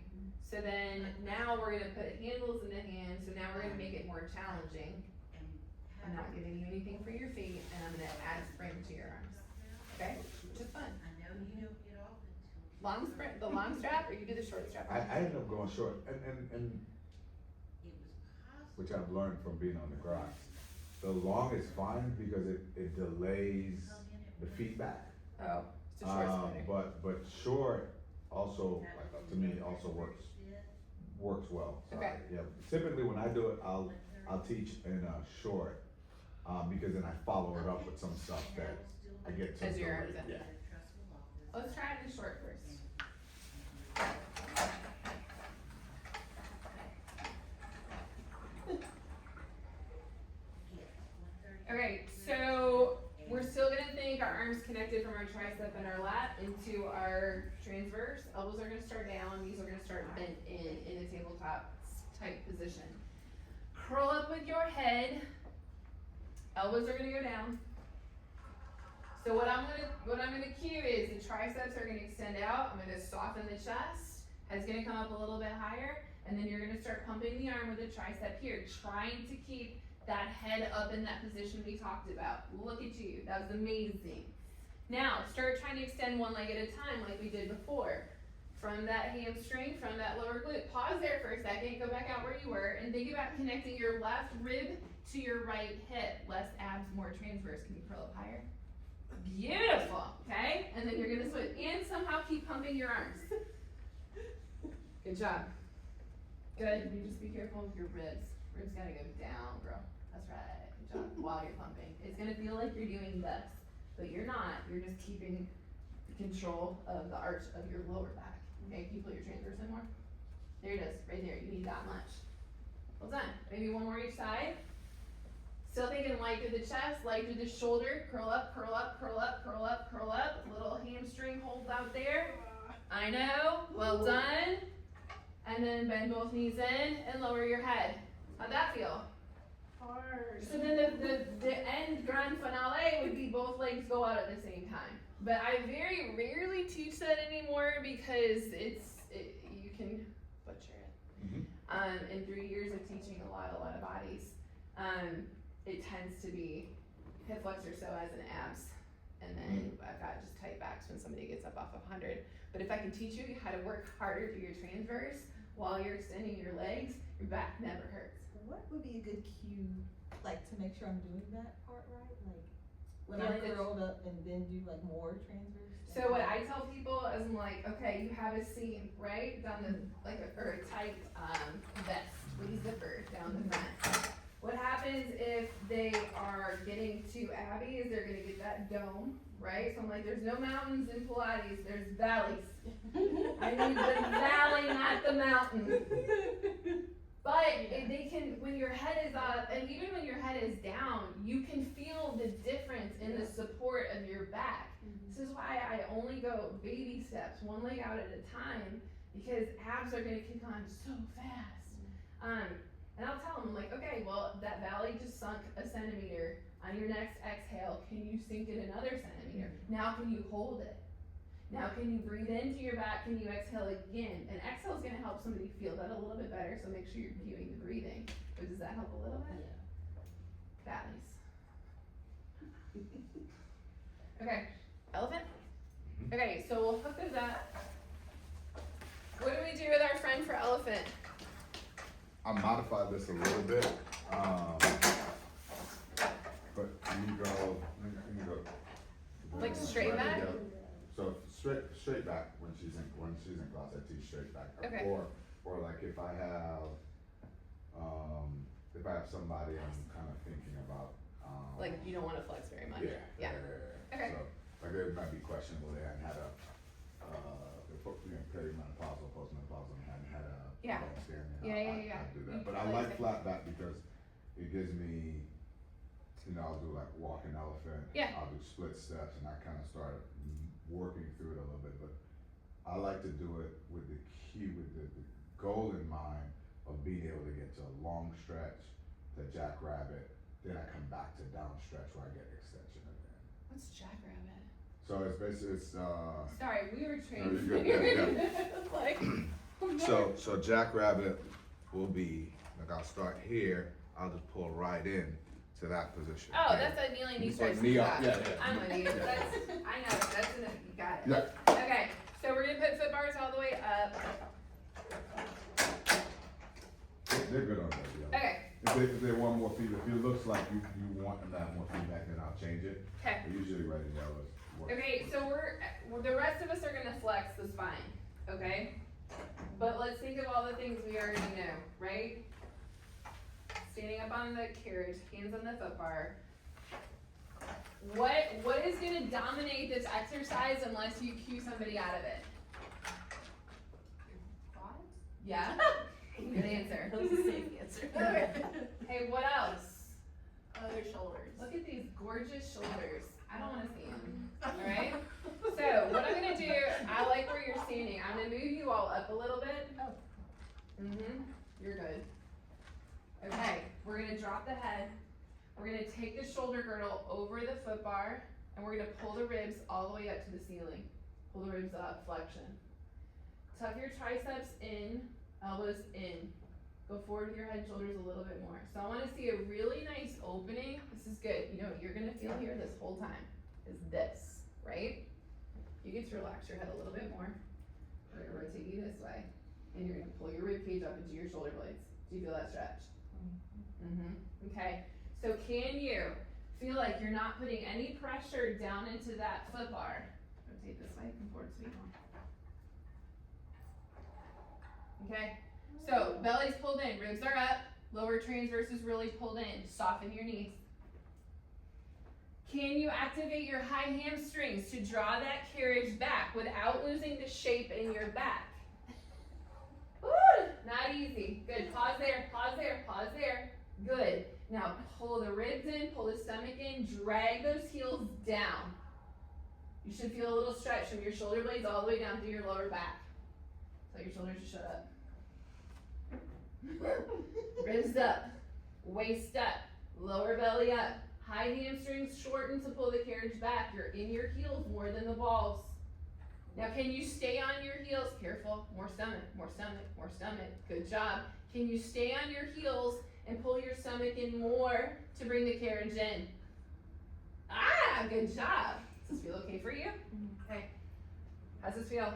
So then now we're gonna put handles in the hands, so now we're gonna make it more challenging. I'm not giving you anything for your feet, and I'm gonna add a spring to your arms. Okay? Which is fun. Long sprint, the long strap, or you do the short strap? I ended up going short, and which I've learned from being on the grass. The long is fine because it delays the feedback. Oh, it's a short sprinter. But short also, like, to me, also works well. So Okay. yeah, typically when I do it, I'll teach in a short, because then I follow it up with some stuff that I get to. As your arms in. Yeah. Let's try it in short first. Okay, so we're still gonna think our arms connected from our tricep and our lat into our transverse. Elbows are gonna start down, knees are gonna start bent in a tabletop type position. Curl up with your head. Elbows are gonna go down. So what I'm gonna cue is the triceps are gonna extend out. I'm gonna soften the chest. Head's gonna come up a little bit higher, and then you're gonna start pumping the arm with the tricep here, trying to keep that head up in that position we talked about. Look at you, that was amazing. Now, start trying to extend one leg at a time like we did before. From that hamstring, from that lower glute. Pause there for a second, go back out where you were, and think about connecting your left rib to your right hip. Less abs, more transverse. Can you curl up higher? Beautiful, okay? And then you're gonna switch, and somehow keep pumping your arms. Good job. Good, you just be careful with your ribs. Ribs gotta go down, girl. That's right, good job, while you're pumping. It's gonna feel like you're doing this, but you're not. You're just keeping control of the arch of your lower back. Okay, can you pull your transverse in more? There it is, right there, you need that much. Well done, maybe one more each side. Still thinking light through the chest, light through the shoulder, curl up, curl up, curl up, curl up, curl up. Little hamstring hold out there. I know, well done. And then bend both knees in and lower your head. How'd that feel? Hard. So then the end grand finale would be both legs go out at the same time. But I very rarely teach that anymore because you can butcher it. Mm-hmm. In 3 years of teaching a lot of bodies, it tends to be hip flexor psoas and abs, and then I've got just tight backs when somebody gets up off of 100. But if I can teach you how to work harder through your transverse while you're extending your legs, your back never hurts. What would be a good cue, like, to make sure I'm doing that part right? Like, when Yeah, I'm like curled up and then do like more transverse? So what I tell people is I'm like, okay, you have a seam, right, down the, or a tight, vest with a zipper down the front. What happens if they are getting too Abby is they're gonna get that dome, right? So I'm like, there's no mountains in Pilates, there's valleys. I need the valley, not the mountain. But if they can, when your head is up, and even when your head is down, you can feel the difference in the support of your back. This is why I only go baby steps, one leg out at a time, because abs are gonna kick on so fast. And I'll tell them, I'm like, okay, well, that valley just sunk a centimeter. On your next exhale, can you sink it another centimeter? Now can you hold it? Now can you breathe into your back? Can you exhale again? And exhale is gonna help somebody feel that a little bit better, so make sure you're cueing the breathing. But does that help a little bit? Valleys. Okay, elephant? Okay, so we'll hook those up. What do we do with our friend for elephant? I modified this a little bit, but you go. Like straight back? Yeah. So straight back when she's in class, I teach straight back. Okay. Or like if I have somebody I'm kind of thinking about. Like you don't wanna flex very much? Yeah. Okay. So like it might be questionable. They hadn't had a perimenopausal, postmenopausal, and hadn't had a Yeah. stand. Yeah. I do that, You but can I like flex it. flat back because it gives me, I'll do like walking elephant. Yeah. I'll do split steps, and I kind of started working through it a little bit, but I like to do it with the goal in mind of being able to get to a long stretch, to jackrabbit, then I come back to down stretch where I get extension again. What's jackrabbit? So it's basically, Sorry, we were trained. No, you're good, yeah. Like, So jackrabbit will be, like I'll start here, I'll just pull right in to that position. Oh, here. that's a kneeling knee Like stretch. knee up, yeah. I'm with you. That's, I know, that's in it, you got it. Yeah. Okay, so we're gonna put foot bars all the way up. They're good on that, yeah. Okay, If they want more feedback, if it looks like you want them to have more feedback, then I'll change it. okay. But usually red and yellow works. Okay, so the rest of us are gonna flex the spine, okay? But let's think of all the things we already know, right? Standing up on the carriage, hands on the foot bar. What is gonna dominate this exercise unless you cue somebody out of it? Yeah? Good answer. That was a safe answer. Okay. Hey, what else? Other shoulders. Look at these gorgeous shoulders. I don't wanna see them, alright? So, what I'm gonna do, I like where you're standing. I'm gonna move you all up a little bit. Oh. You're good. Okay, we're gonna drop the head. We're gonna take the shoulder girdle over the foot bar, and we're gonna pull the ribs all the way up to the ceiling. Pull the ribs up, flexion. Tuck your triceps in, elbows in. Go forward with your head and shoulders a little bit more. So I wanna see a really nice opening. This is good. You know what you're gonna feel here this whole time is this, right? You get to relax your head a little bit more. We're gonna rotate you this way. And you're gonna pull your rib cage up into your shoulder blades. Do you feel that stretch? Okay, so can you feel like you're not putting any pressure down into that foot bar? Rotate this way, come forward, sweet one. Okay, so belly's pulled in, ribs are up, lower transverse is really pulled in, soften your knees. Can you activate your high hamstrings to draw that carriage back without losing the shape in your back? Woo, not easy. Good, pause there, pause there, pause there. Good. Now pull the ribs in, pull the stomach in, drag those heels down. You should feel a little stretch from your shoulder blades all the way down through your lower back. Tell your shoulders to shut up. Ribs up, waist up, lower belly up. High hamstrings shorten to pull the carriage back. You're in your heels more than the balls. Now can you stay on your heels? Careful, more stomach, more stomach, more stomach. Good job. Can you stay on your heels and pull your stomach in more to bring the carriage in? Ah, good job. Does this feel okay for you? Okay. How's this feel?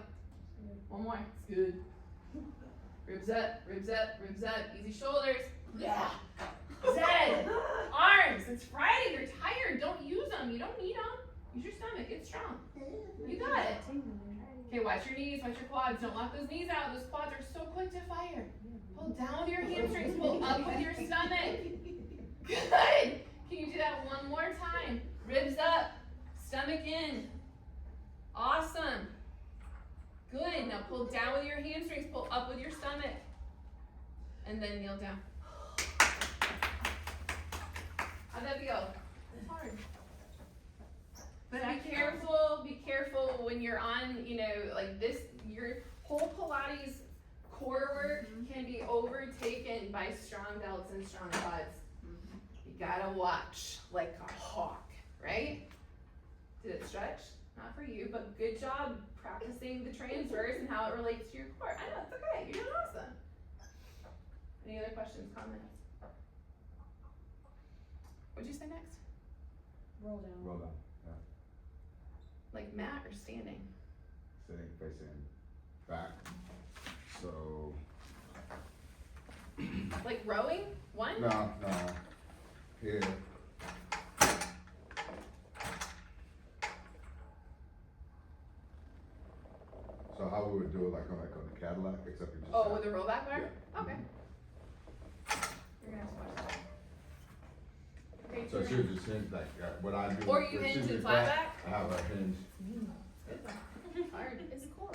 One more. It's good. Ribs up, ribs up, ribs up. Easy shoulders. Yeah. Zed. Arms. It's Friday. You're tired. Don't use them. You don't need them. Use your stomach. It's strong. You got it. Okay, watch your knees, watch your quads. Don't lock those knees out. Those quads are so quick to fire. Pull down with your hamstrings. Pull up with your stomach. Good. Can you do that one more time? Ribs up. Stomach in. Awesome. Good. Now pull down with your hamstrings. Pull up with your stomach. And then kneel down. How'd that feel? It's hard. But be careful when you're on, like this, your whole Pilates core work can be overtaken by strong delts and strong quads. You gotta watch like a hawk, right? Did it stretch? Not for you, but good job practicing the transverse and how it relates to your core. I know, it's okay, you're doing awesome. Any other questions, comments? What'd you say next? Roll down. Roll down, Like mat or standing? sitting, facing back. So, Like rowing? One? no, here. So how we would do it like on the Cadillac, except you just. Oh, have- with a rollback bar? Yeah. Okay. You're gonna have to watch that. Okay, So it turn. should just hinge like, what I do. Or you it hinge should be and flat back? I have a hinge. It's hard. It's core.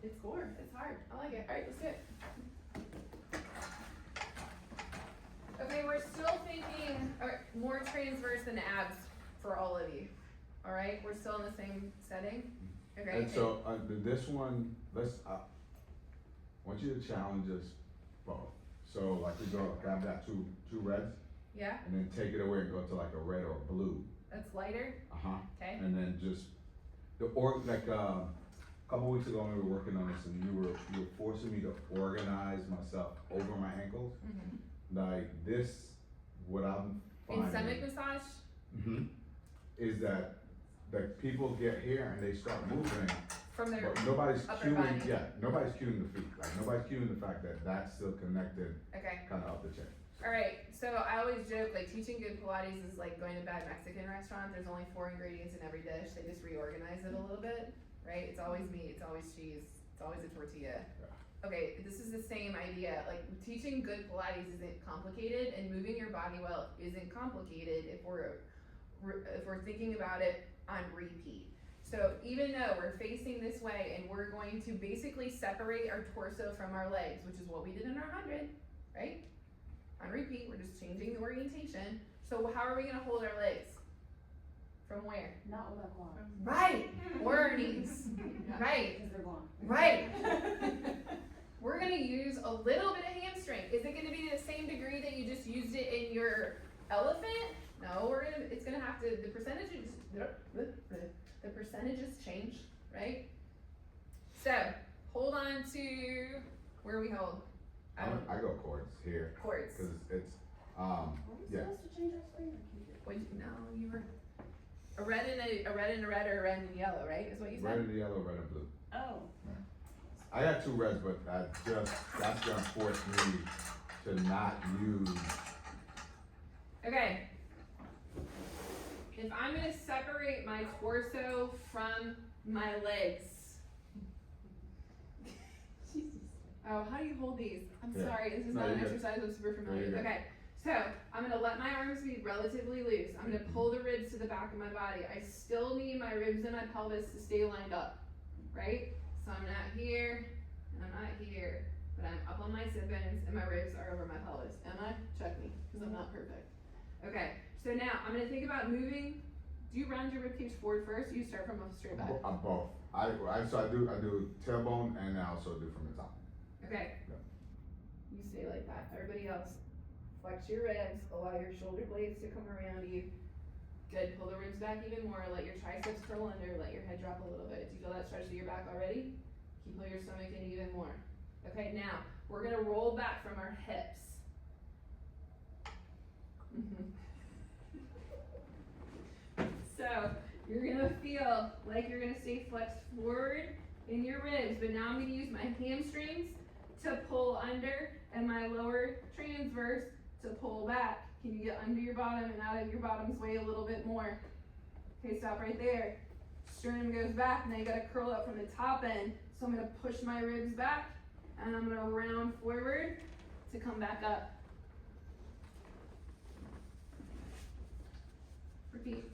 It's core. It's hard. I like it. Alright, let's do it. Okay, we're still thinking more transverse than abs for all of you. Alright, we're still in the same setting? Okay. And so, this one, I want you to challenge us both. So like we go, grab that two reds, Yeah, and then take it away and go to like a red or a blue. that's lighter. Uh-huh. Okay. And then just, couple weeks ago when we were working on this and you were forcing me to organize myself over my ankles. Like this, what I'm In finding. stomach massage, Is that people get here and they start moving, from their, but nobody's upper cueing, body. nobody's cueing the feet, like nobody's cueing the fact that that's still connected okay. kinda up the chain. Alright, so I always joke, like, teaching good Pilates is like going to a bad Mexican restaurant. There's only 4 ingredients in every dish. They just reorganize it a little bit, right? It's always meat, it's always cheese, it's always a tortilla. Okay, this is the same idea. Like, teaching good Pilates isn't complicated, and moving your body well isn't complicated if we're thinking about it on repeat. So even though we're facing this way and we're going to basically separate our torso from our legs, which is what we did in our 100, right? On repeat, we're just changing the orientation. So how are we gonna hold our legs? From where? Not with our quads. Right, or our knees. Right, Because they're gone. right. We're gonna use a little bit of hamstring. Is it gonna be to the same degree that you just used it in your elephant? No, it's gonna have to, the percentages change, right? So, hold on to, where we hold? I go chords here, Chords. cause it's, Are we Yeah. supposed to change our screen or keep it? What'd you, no, you were, a red and a red and a red, or a red and yellow, right, is what you red said? and yellow, red and blue. Oh. I got 2 reds, but that's gonna force me to not use, Okay. If I'm gonna separate my torso from my legs. Jesus. Oh, how do you hold these? I'm Yeah. sorry, this is No, not an you're good. exercise I'm super familiar you're with. good. Okay, so I'm gonna let my arms be relatively loose. I'm gonna pull the ribs to the back of my body. I still need my ribs and my pelvis to stay lined up, right? So I'm not here, and I'm not here, but I'm up on my sit bones and my ribs are over my pelvis. Am I? Check me, because I'm not perfect. Okay, so now I'm gonna think about moving. Do you round your ribcage forward first, or you start from a straight back? I'm both. I do tailbone and I also do from the top. Okay. Yeah. You stay like that. Everybody else, flex your ribs, allow your shoulder blades to come around you. Good, pull the ribs back even more, let your triceps curl under, let your head drop a little bit. Do you feel that stretch to your back already? Can you pull your stomach in even more? Okay, now, we're gonna roll back from our hips. So, you're gonna feel like you're gonna stay flexed forward in your ribs, but now I'm gonna use my hamstrings to pull under and my lower transverse to pull back. Can you get under your bottom and out of your bottom's way a little bit more? Okay, stop right there. Sternum goes back, now you gotta curl up from the top end. So I'm gonna push my ribs back and I'm gonna round forward to come back up. Repeat.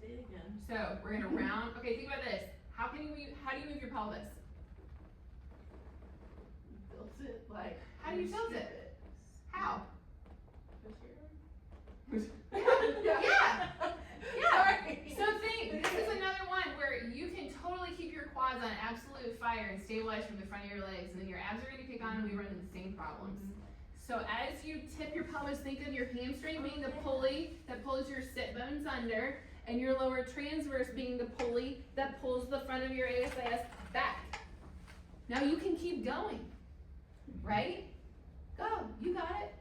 Say it again. So we're gonna round, okay, think about this. How do you move your pelvis? Built it like. How do you tilt it? How? Push Yeah. Yeah. Sorry. So think, this is another one where you can totally keep your quads on absolute fire and stabilize from the front of your legs, and then your abs are gonna kick on and we run into the same problems. So as you tip your pelvis, think of your hamstring being the pulley that pulls your sit bones under, and your lower transverse being the pulley that pulls the front of your ASIS back. Now you can keep going, right? Go, you got it.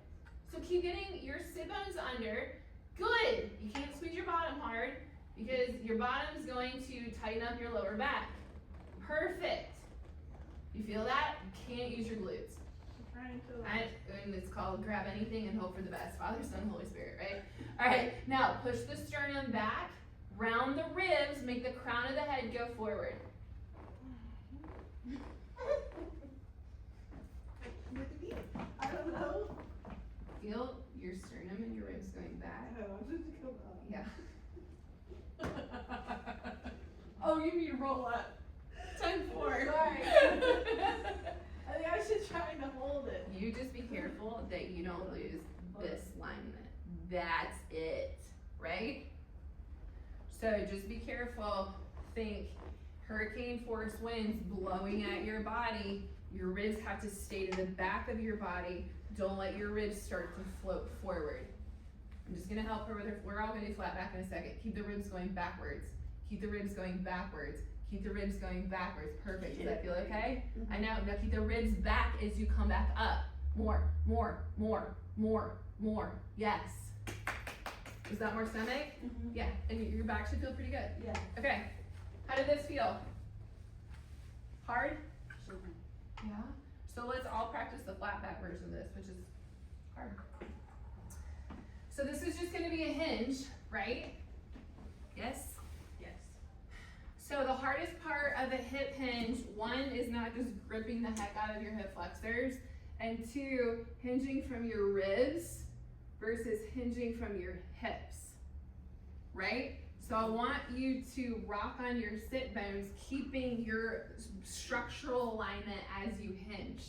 So keep getting your sit bones under. Good, you can't squeeze your bottom hard because your bottom's going to tighten up your lower back. Perfect. You feel that? You can't use your glutes. Trying to. And it's called grab anything and hope for the best. Father, Son, Holy Spirit, right? All right, now push the sternum back, round the ribs, make the crown of the head go forward. I don't know. Feel your sternum and your ribs going back. I want it to come up. Yeah. Oh, you mean roll up. 10-4. Sorry. I think I should try to hold it. You just be careful that you don't lose this alignment. That's it, right? So just be careful. Think hurricane force winds blowing at your body. Your ribs have to stay to the back of your body. Don't let your ribs start to float forward. I'm just gonna help her with her. We're all gonna do flat back in a second. Keep the ribs going backwards. Keep the ribs going backwards. Keep the ribs going backwards. Perfect. Does that feel okay? I know. Now keep the ribs back as you come back up. More, more, more, more, more. Yes. Was that more stomach? Yeah. And your back should feel pretty good. Yeah. Okay. How did this feel? Hard? Yeah. So let's all practice the flat back version of this, which is hard. So this is just gonna be a hinge, right? Yes? Yes. So the hardest part of a hip hinge, one, is not just gripping the heck out of your hip flexors, and two, hinging from your ribs versus hinging from your hips, right? So I want you to rock on your sit bones, keeping your structural alignment as you hinge.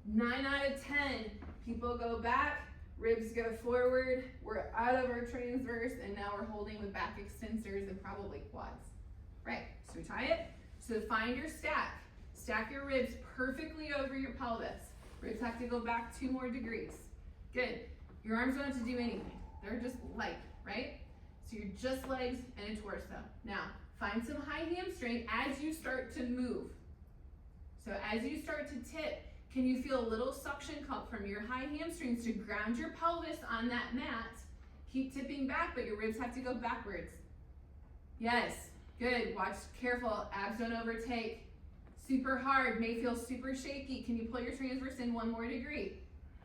9 out of 10 people go back, ribs go forward, we're out of our transverse, and now we're holding with back extensors and probably quads. Right, so we try it. So find your stack. Stack your ribs perfectly over your pelvis. Ribs have to go back 2 more degrees. Good. Your arms don't have to do anything. They're just light, right? So you're just legs and a torso. Now, find some high hamstring as you start to move. So as you start to tip, can you feel a little suction cup from your high hamstrings to ground your pelvis on that mat? Keep tipping back, but your ribs have to go backwards. Yes, good. Watch, careful, abs don't overtake. Super hard, may feel super shaky. Can you pull your transverse in 1 more degree?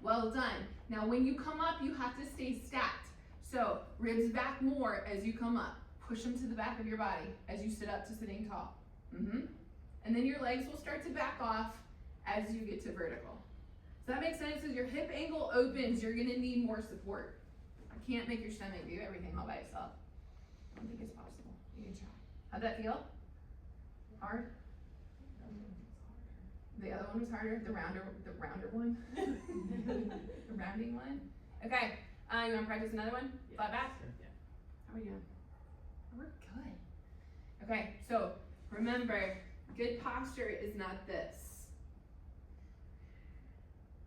Well done. Now when you come up, you have to stay stacked. So ribs back more as you come up. Push them to the back of your body as you sit up to sitting tall. And then your legs will start to back off as you get to vertical. Does that make sense? As your hip angle opens, you're gonna need more support. I can't make your stomach do everything all by itself. I don't think it's possible. You can try. How'd that feel? Hard? The other one was harder, the rounder one? The rounding one? Okay, you wanna practice another one? Yeah. Flat back? Yeah. How are we doing? We're good. Okay, so remember, good posture is not this.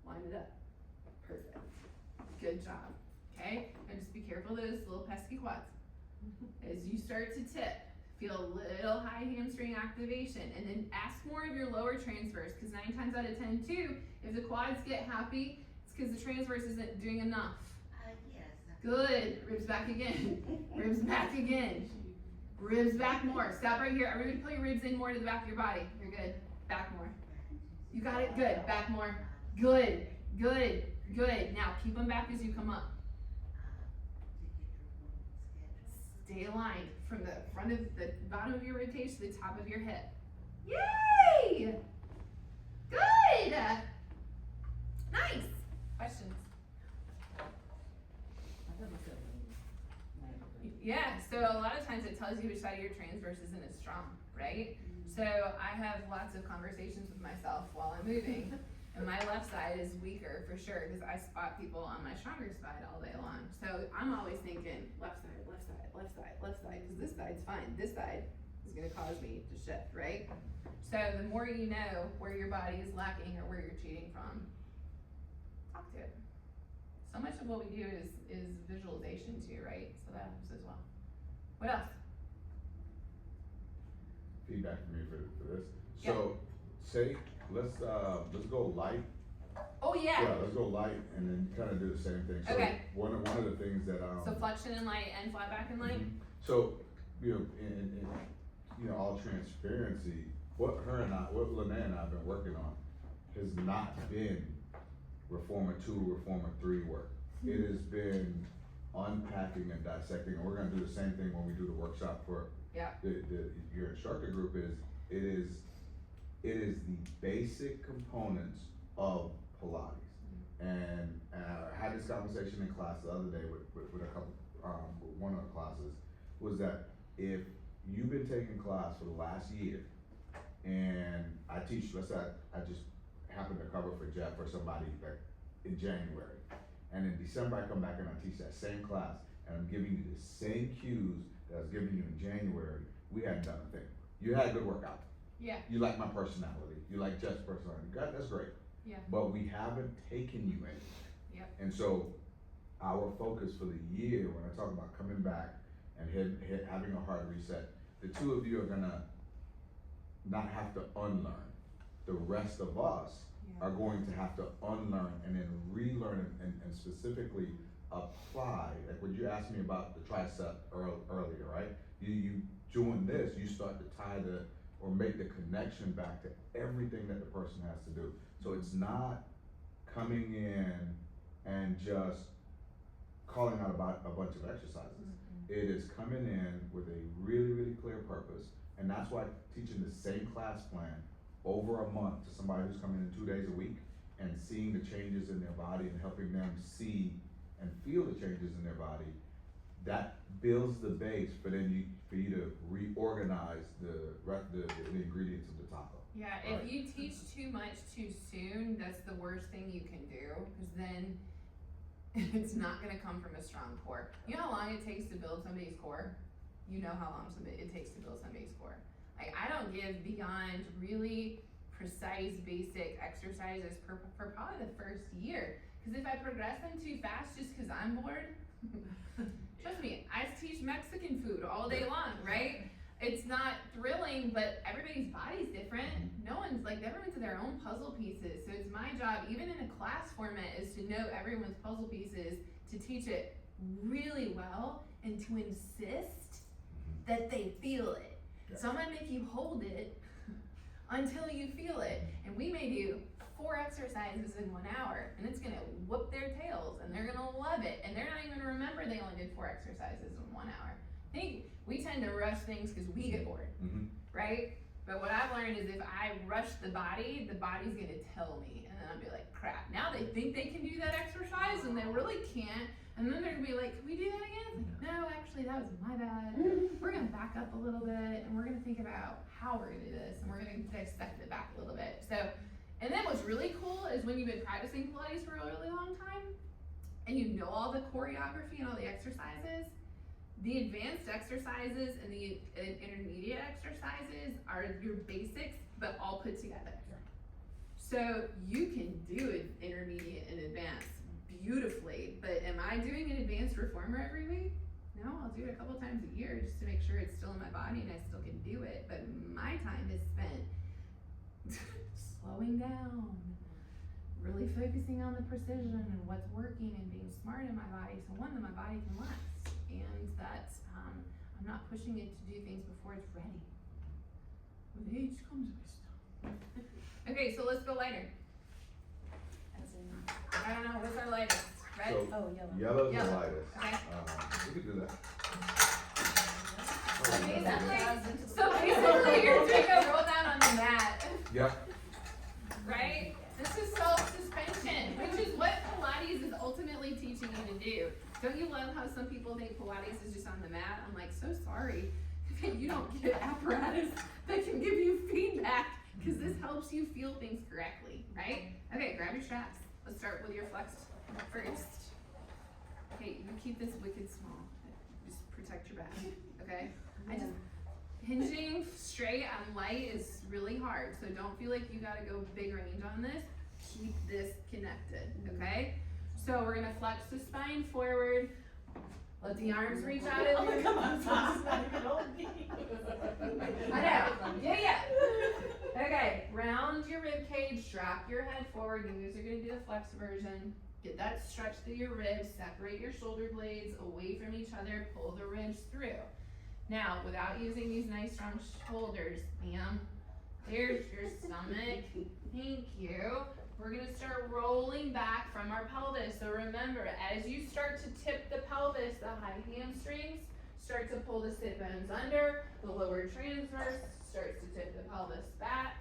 Line it up. Perfect. Good job. Okay, and just be careful of those little pesky quads. As you start to tip, feel a little high hamstring activation, and then ask more of your lower transverse, because 9 times out of 10 too, if the quads get happy, it's because the transverse isn't doing enough. Yes. Good. Ribs back again. Ribs back again. Ribs back more. Stop right here. Everybody pull your ribs in more to the back of your body. You're good. Back more. You got it. Good. Back more. Good. Good. Good. Now keep them back as you come up. Stay aligned from the front of the bottom of your rib cage to the top of your hip. Yay! Good! Nice! Questions? Yeah, so a lot of times it tells you which side of your transverse isn't as strong, right? So I have lots of conversations with myself while I'm moving, and my left side is weaker for sure, because I spot people on my stronger side all day long. So I'm always thinking left side, left side, left side, left side, because this side's fine. This side is gonna cause me to shift, right? So the more you know where your body is lacking or where you're cheating from, talk to it. So much of what we do is visualization too, right? So that helps as well. What else? Feedback for me for this. So, say, let's go light. Oh yeah. Yeah, let's go light and then kind of do the same thing. So Okay. One of the things that, So flexion and light and flat back and light? So, you know, in all transparency, what Linay and I have been working on has not been Reformer 2, Reformer 3 work. It has been unpacking and dissecting, and we're gonna do the same thing when we do the workshop for your instructor group. It is the basic components of Pilates. And I had this conversation in class the other day with a couple, one of the classes, was that if you've been taking class for the last year, and I teach, let's say I just happen to cover for Jeff or somebody like in January, and in December I come back and I teach that same class, and I'm giving you the same cues that I was giving you in January, we hadn't done a thing. You had a good workout. Yeah. You like my personality. You like Jeff's personality. God, that's great. Yeah. But we haven't taken you anywhere. Yep. And so our focus for the year, when I talk about coming back and having a hard reset, the two of you are gonna not have to unlearn. The rest of us are going to have to unlearn and then relearn and specifically apply. Like when you asked me about the tricep earlier, right? You doing this, you start to tie or make the connection back to everything that the person has to do. So it's not coming in and just calling out about a bunch of exercises. It is coming in with a really, really clear purpose, and that's why teaching the same class plan over a month to somebody who's coming in 2 days a week and seeing the changes in their body and helping them see and feel the changes in their body, that builds the base for you to reorganize the ingredients of the taco. Yeah, Right. if you teach too much too soon, that's the worst thing you can do, because then it's not gonna come from a strong core. You know how long it takes to build somebody's core? You know how long it takes to build somebody's core. Like, I don't give beyond really precise, basic exercises for probably the first year. Because if I progress them too fast just because I'm bored, trust me, I teach Mexican food all day long, right? It's not thrilling, but everybody's body's different. Everyone's their own puzzle pieces. So it's my job, even in a class format, is to know everyone's puzzle pieces, to teach it really well, and to insist that they feel it. Yeah. So I'm gonna make you hold it until you feel it. And we may do 4 exercises in 1 hour, and it's gonna whoop their tails, and they're gonna love it, and they're not even gonna remember they only did 4 exercises in 1 hour. I think we tend to rush things because we get bored, right? But what I've learned is if I rush the body's gonna tell me, and then I'll be like, crap, now they think they can do that exercise, and they really can't, and then they're gonna be like, can we do that again? It's like, no, actually, that was my bad. We're gonna back up a little bit, and we're gonna think about how we're gonna do this, and we're gonna dissect it back a little bit. So, and then what's really cool is when you've been practicing Pilates for a really long time, and you know all the choreography and all the exercises, the advanced exercises and the intermediate exercises are your basics, but all put together. So you can do an intermediate and advanced beautifully, but am I doing an advanced reformer every week? No, I'll do it a couple times a year just to make sure it's still in my body and I still can do it. But my time is spent slowing down, really focusing on the precision and what's working and being smart in my body, so one, that my body can last, and that I'm not pushing it to do things before it's ready. With age comes wisdom. Okay, so let's go lighter. I don't know, what's our lightest? Red? So, yellow. Yellow's the Yellow. lightest. Okay. We could do that. So basically you're doing a roll down on the mat, Yep. right? This is self-suspension, which is what Pilates is ultimately teaching you to do. Don't you love how some people think Pilates is just on the mat? I'm like, so sorry that you don't get apparatus that can give you feedback, because this helps you feel things correctly, right? Okay, grab your straps. Let's start with your flexed first. Okay, you keep this wicked small. Just protect your back, okay? Hinging straight on light is really hard, so don't feel like you gotta go big range on this. Keep this connected, okay? So we're gonna flex the spine forward. Let the arms reach out at you. Come on, Tom's not gonna hold me. I know. Yeah. Okay, round your rib cage, drop your head forward. You guys are gonna do the flex version. Get that stretch through your ribs, separate your shoulder blades away from each other, pull the ribs through. Now, without using these nice strong shoulders, ma'am, there's your stomach. Thank you. We're gonna start rolling back from our pelvis. So remember, as you start to tip the pelvis, the high hamstrings start to pull the sit bones under, the lower transverse starts to tip the pelvis back.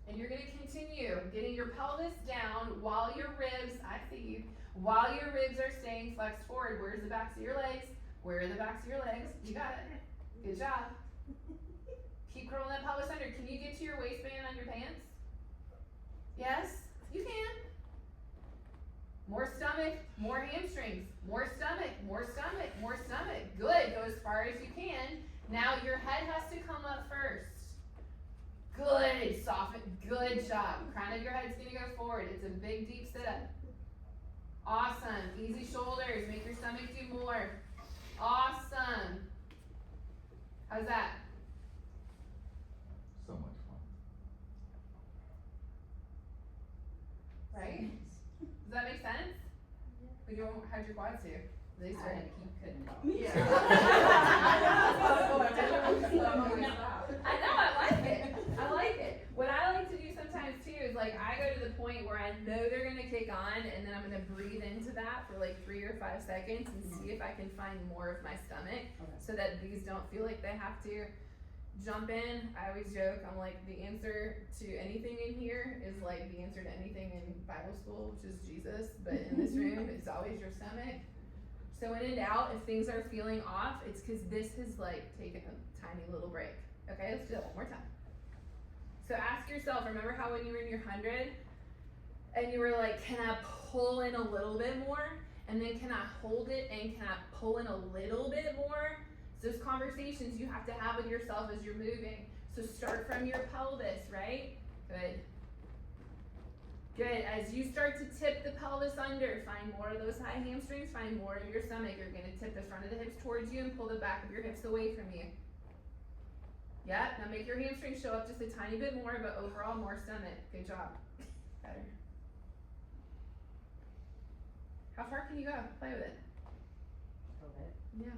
And you're gonna continue getting your pelvis down while your ribs, I see you, while your ribs are staying flexed forward. Where's the backs of your legs? Where are the backs of your legs? You got it. Good job. Keep curling that pelvis under. Can you get to your waistband on your pants? Yes, you can. More stomach, more hamstrings, more stomach, more stomach, more stomach. Good, go as far as you can. Now your head has to come up first. Good, soften, good job. Crown of your head's gonna go forward. It's a big, deep sit-up. Awesome, easy shoulders, make your stomach do more. Awesome. How's that? So much fun. Right? Does that make sense? How'd your quads do? They started to keep cutting off. Yeah. I know, I like it. I like it. What I like to do sometimes too is like I go to the point where I know they're gonna kick on and then I'm gonna breathe into that for like 3 or 5 seconds and see if I can find more of my stomach so that these don't feel like they have to jump in. I always joke, I'm like the answer to anything in here is like the answer to anything in Bible school, which is Jesus, but in this room it's always your stomach. So when in doubt, if things are feeling off, it's because this has like taken a tiny little break. Okay, let's do that one more time. So ask yourself, remember how when you were in your 100 and you were like, can I pull in a little bit more? And then can I hold it and can I pull in a little bit more? So those conversations you have to have with yourself as you're moving. So start from your pelvis, right? Good. Good. As you start to tip the pelvis under, find more of those high hamstrings, find more of your stomach. You're going to tip the front of the hips towards you and pull the back of your hips away from you. Yeah, now make your hamstrings show up just a tiny bit more, but overall more stomach. Good job. Better. How far can you go? Play with it. Yeah.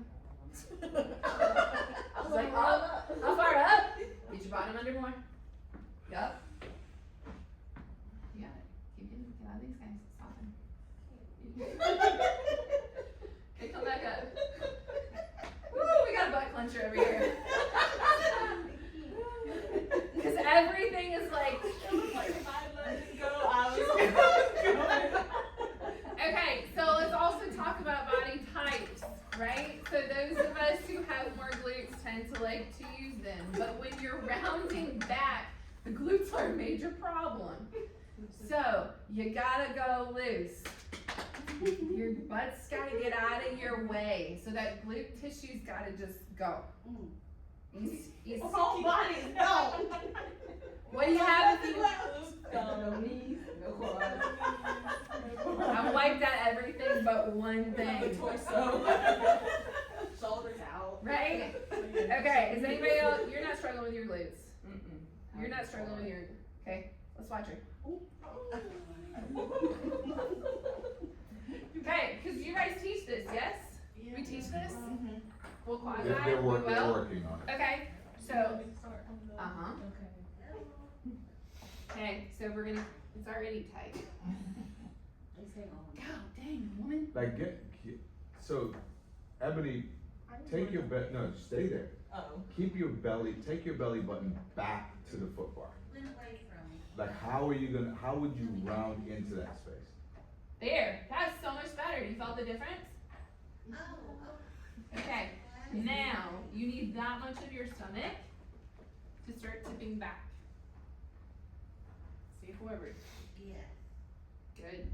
I was like, up. How far up? Get your bottom under more. Yup. You got it. Keep getting, get out of these guys. Soften. Okay, come back up. Woo, we got a butt clencher over here. Because everything is like. It was like if I let it go, I was going. Okay, so let's also talk about body types, right? So those of us who have more glutes tend to like to use them. But when you're rounding back, the glutes are a major problem. So you gotta go loose. Your butt's gotta get out of your way. So that glute tissue's gotta just go. Easy. Whole body's no. What do you have if you... I wiped out everything but one thing. Torso. Shoulders out. Right? Okay, is anybody else, you're not struggling with your glutes. You're not struggling with your, okay, let's watch her. Okay, because you guys teach this, yes? We teach this? We'll quad that, They're we will? working on it. Okay, so, okay, so we're gonna, it's already tight. God dang, woman. Like so, Ebony, take your no, stay there. Keep your belly, take your belly button back to the foot bar. Like how would you round into that space? There, that's so much better. You felt the difference? Okay, now you need that much of your stomach to start tipping back. Stay forward. Good.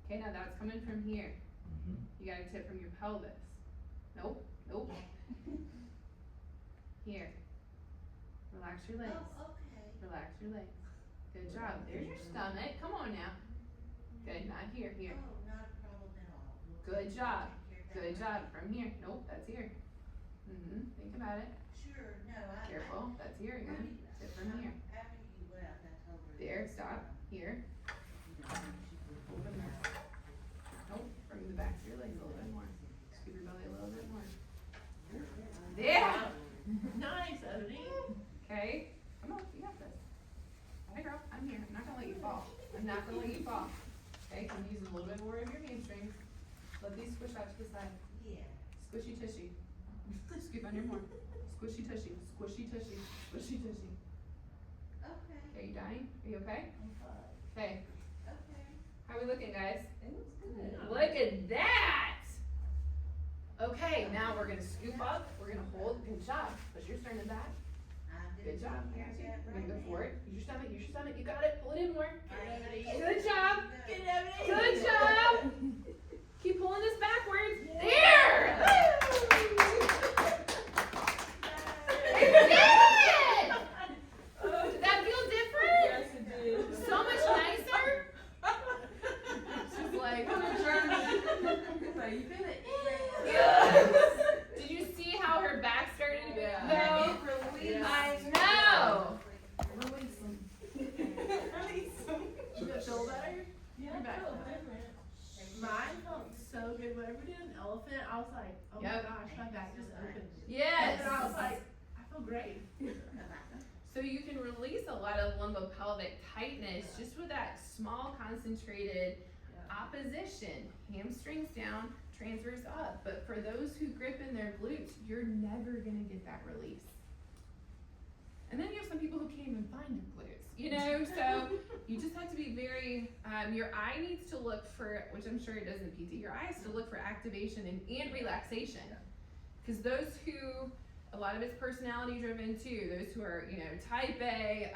Okay, now that's coming from here. You gotta tip from your pelvis. Nope. Here. Relax your legs. Relax your legs. Good job. There's your stomach. Come on now. Good, not here, here. Good job. Good job. From here. Nope, that's here. Think about it. Careful. That's here again. Tip from here. There, stop. Here. Open there. Nope. Bring the back of your legs a little bit more. Scoop your belly a little bit more. There! Nice, Ebony. Okay. Come on, you got this. Hey girl, I'm here. I'm not gonna let you fall. I'm not gonna let you fall. Okay, can you use a little bit more of your hamstrings. Let these squish out to the side. Squishy tushy. Scoop under more. Squishy tushy. Squishy tushy. Squishy tushy. Are you dying? Are you okay? Okay. How are we looking, guys? Look at that! Okay, now we're gonna scoop up. We're gonna hold. Good job. Push your sternum back. Good job. We're gonna go forward. Use your stomach. Use your stomach. You got it. Pull it in more. Good job. Good job. Keep pulling this backwards. There! You did it! Did that feel different? Yes, it did. So much nicer? She's like, on a journey. Like, you did it. Yes! I was like, oh my Yep. gosh, my back just opened. Yes. And I was like, I feel great. So you can release a lot of lumbopelvic tightness just with that small concentrated opposition. Hamstrings down, transfers up. But for those who grip in their glutes, you're never gonna get that release. And then you have some people who can't even find their glutes, you know? So you just have to be very, your eye needs to look for, which I'm sure it does in PT, your eye has to look for activation and relaxation. Because those who, a lot of it's personality driven too. Those who are, you know, type A,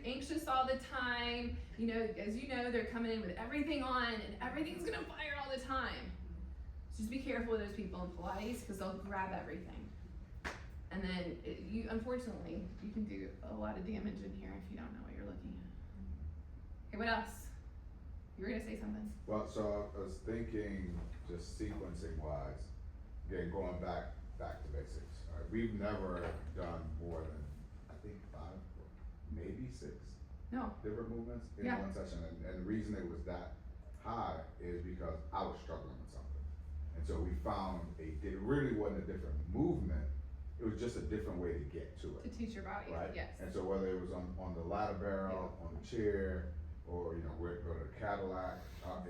anxious all the time, you know, as you know, they're coming in with everything on and everything's gonna fire all the time. Just be careful with those people in Pilates because they'll grab everything. And then unfortunately, you can do a lot of damage in here if you don't know what you're looking at. Okay, what else? You were gonna say something? Well, so I was thinking, just sequencing wise, again, going back to basics. All right, we've never done more than, I think 5, maybe 6 different movements in one session. And the reason it was that high is because I was struggling with something. And so we found it really wasn't a different movement, it was just a different way to get to To it. teach your body, Right? yes. And so whether it was on the ladder barrel, on the chair, or, you know, where to go to the Cadillac,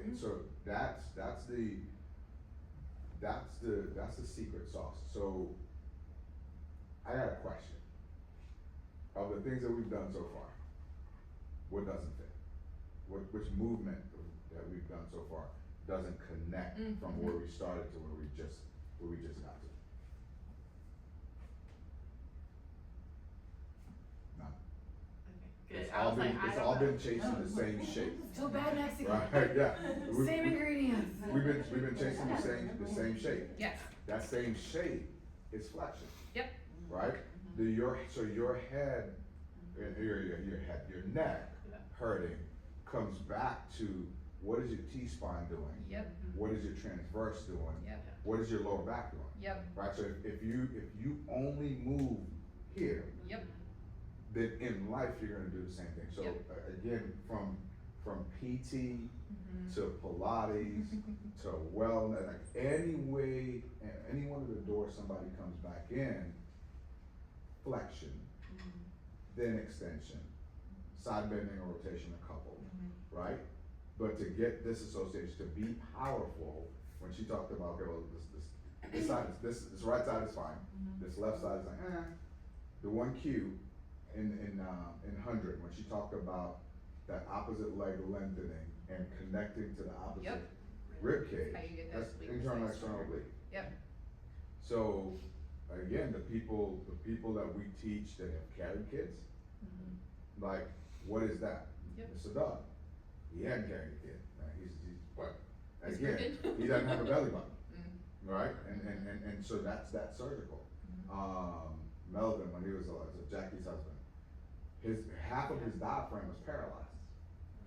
and so that's the secret sauce. So I got a question. Of the things that we've done so far, what doesn't fit? Which movement that we've done so far doesn't connect from where we started to where we just got to? None. Good. It's I all was been, like, I it's don't all know. been chasing the same shape, So bad Mexican. right? Yeah. Same ingredients. We've been chasing the same shape. Yes. That same shape is flexion. Yep. Right? Your head, your neck hurting comes back to what is your T-spine doing? Yep. What is your transverse doing? Yep. What is your lower back doing? Yep. Right? So if you only move here, Yep. then in life you're gonna do the same thing. So Yep. again, from PT to Pilates to wellness, like any way, any one of the doors somebody comes back in, flexion, then extension, side bending or rotation a couple, right? But to get this association, to be powerful, when she talked about, okay, well, this side is, this right side is fine, this left side is like, The one cue in 100, when she talked about that opposite leg lengthening and connecting to the opposite rib cage, How you get that's those internal, obliques. external oblique. Yep. So, again, the people that we teach that have carried kids, like, what is that? Yep. It's a dog. He hadn't carried a kid, right? He's what? He's Again, crooked. he doesn't have a belly button, right? And so that's social. Melvin, when he was Jackie's husband, half of his diaphragm was paralyzed.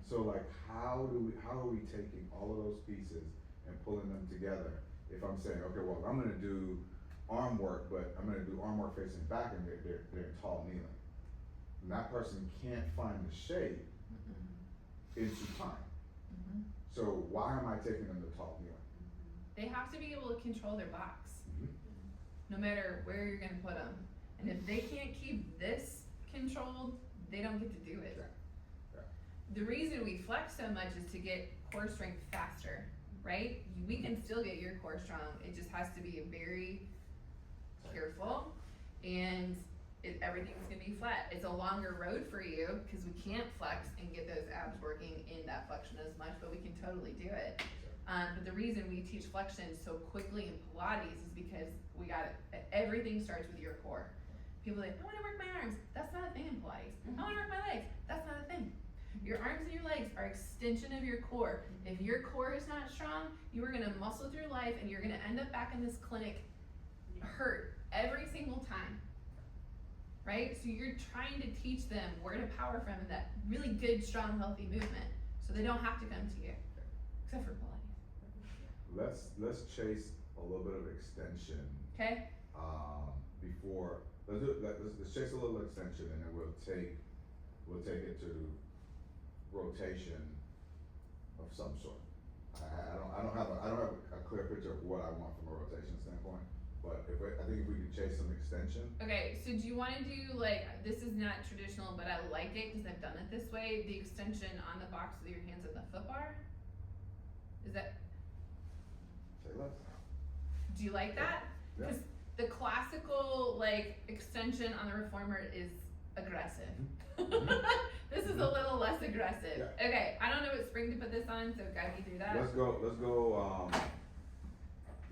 So like, how are we taking all of those pieces and pulling them together? If I'm saying, okay, well, I'm gonna do arm work, but I'm gonna do arm work facing back and they're in tall kneeling. And that person can't find the shape in supine. So why am I taking them to tall kneeling? They have to be able to control their box, no matter where you're gonna put them. And if they can't keep this controlled, they don't get to do it. Yeah. The reason we flex so much is to get core strength faster, right? We can still get your core strong, it just has to be very careful, and everything's gonna be flat. It's a longer road for you, cause we can't flex and get those abs working in that flexion as much, but we can totally do it. But the reason we teach flexion so quickly in Pilates is because everything starts with your core. People are like, I wanna work my arms. That's not a thing in Pilates. I wanna work my legs. That's not a thing. Your arms and your legs are extension of your core. If your core is not strong, you are gonna muscle through life and you're gonna end up back in this clinic hurt every single time. Right? So you're trying to teach them where to power from in that really good, strong, healthy movement. So they don't have to come to you. Except for Pilates. Let's chase a little bit of extension. Okay? Before let's chase a little extension and then we'll take it to rotation of some sort. I don't have a clear picture of what I want from a rotation standpoint, but I think if we can chase some extension. Okay, so do you wanna do like, this is not traditional, but I like it because I've done it this way, the extension on the box with your hands at the foot bar? Is that, Say less. do you like that? Yeah. Cause the classical like extension on the reformer is aggressive. This is a little less aggressive. Yeah. Okay, I don't know what spring to put this on, so guide me through that. Let's go,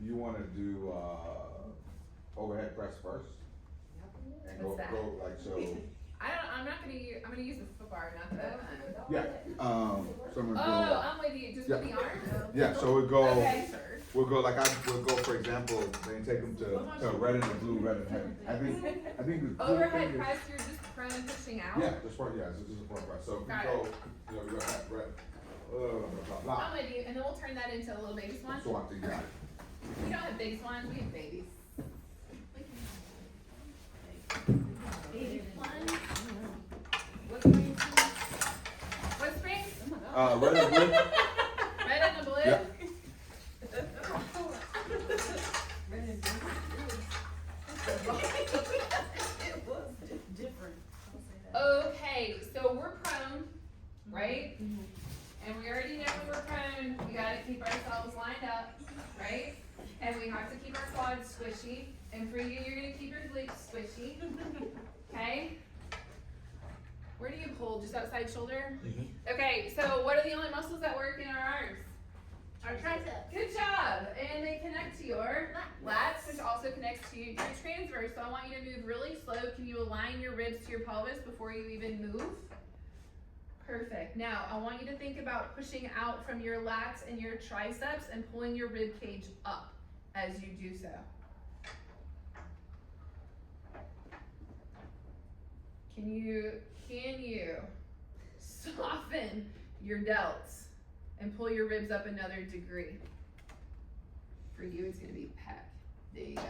you wanna do, overhead press first? And What's that? go like so. I'm gonna use the foot bar, not the. Yeah, so I'm gonna Oh, I'm with you, just with the arms? yeah, so we'll go, Okay. we'll go, for example, then take them to red and blue, red and heavy. I think the good Overhead thing is. press, you're just prone pushing out? Yeah, this part, yeah, this is a front press, so if we Got go, you know, we got that red, blah, blah, blah. I'm with you, and then we'll turn that into a little baby swan. So I think, yeah. We don't have big swans, we have babies. Baby swan? What spring? What spring? Red and blue. Red and the blue? Yeah. It was different. I'll say that. Okay, so we're prone, right? And we already know when we're prone, we gotta keep ourselves lined up, right? And we have to keep our quads squishy. And for you, you're gonna keep your glutes squishy, okay? Where do you hold? Just outside shoulder? Okay, so what are the only muscles that work in our arms? Our triceps. Good job. And they connect to your lats, which also connects to your transverse. So I want you to move really slow. Can you align your ribs to your pelvis before you even move? Perfect. Now, I want you to think about pushing out from your lats and your triceps and pulling your rib cage up as you do so. Can you soften your delts and pull your ribs up another degree? For you, it's gonna be pec. There you go.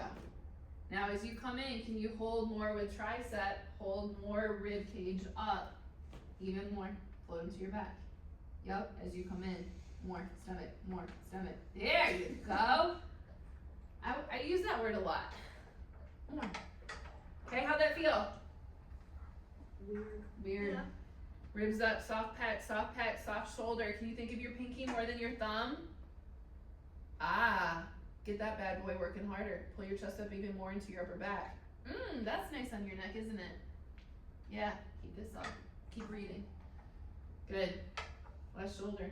Now, as you come in, can you hold more with tricep? Hold more rib cage up, even more. Float into your back. Yep, as you come in, more stomach, more stomach. There you go. I use that word a lot. More. Okay, how'd that feel? Weird. Yeah. Ribs up, soft pec, soft shoulder. Can you think of your pinky more than your thumb? Ah, get that bad boy working harder. Pull your chest up even more into your upper back. That's nice on your neck, isn't it? Yeah, keep this up. Keep breathing. Good. Left shoulder.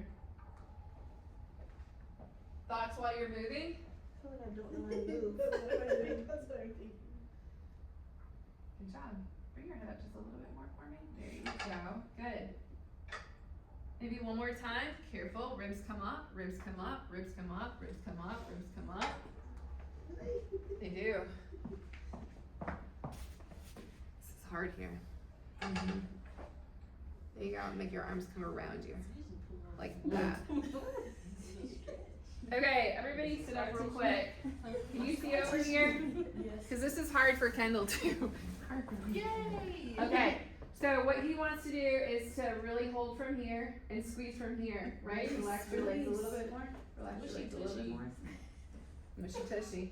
Thoughts while you're moving? I feel like I don't know how to move. That's what I'm thinking. Good job. Bring your head up just a little bit more for me. There you go. Good. Maybe one more time. Careful. Ribs come up, ribs come up, ribs come up, ribs come up, ribs come up. They do. This is hard here. There you go. Make your arms come around you. Like that. Okay, everybody sit up real quick. Can you see over here? Because this is hard for Kendall too. Yay! Okay, so what he wants to do is to really hold from here and squeeze from here, right? Relax your legs a little bit more. Relax your legs a little bit more. Mushy tushy.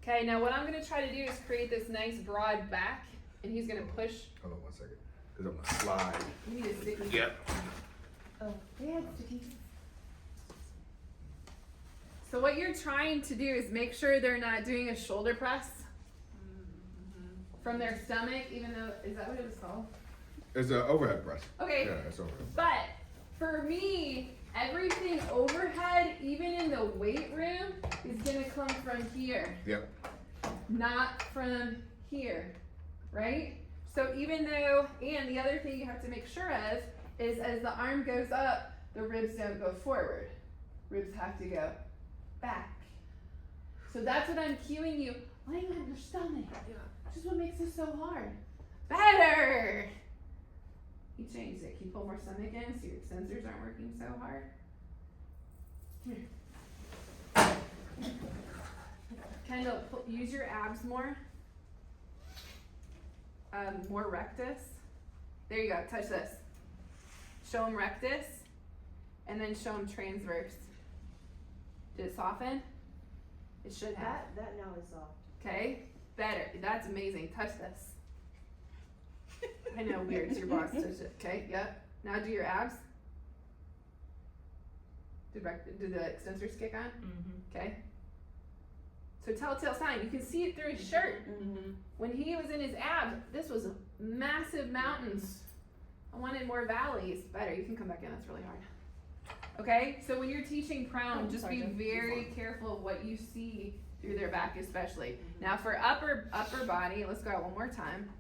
Okay, now what I'm gonna try to do is create this nice broad back, and he's gonna push. Hold on 1 second, cause I'm gonna slide. You need a sticky. Yep. Oh, they had sticky. So what you're trying to do is make sure they're not doing a shoulder press from their stomach, even though, is that what it was called? It's an overhead press. Okay, Yeah, it's overhead. but for me, everything overhead, even in the weight room, is gonna come from here. Yep. Not from here, right? So even though, and the other thing you have to make sure of is as the arm goes up, the ribs don't go forward. Ribs have to go back. So that's what I'm cueing you, laying on your stomach. Which is what makes this so hard. Better! He changed it. Can you pull more stomach in so your extensors aren't working so hard? Here. Kendall, use your abs more. More rectus. There you go, touch this. Show him rectus, and then show him transverse. Did it soften? It should have. That now is soft. Okay, better. That's amazing. Touch this. I know, weird. It's your boss. Touch it. Okay, yep. Now do your abs. Did the extensors kick on? Okay. So telltale sign. You can see it through his shirt. When he was in his abs, this was massive mountains. I wanted more valleys. Better. You can come back in. That's really hard. Okay, so when you're teaching prone, just be very careful of what you see through their back especially. Now for upper body, let's go out one more time.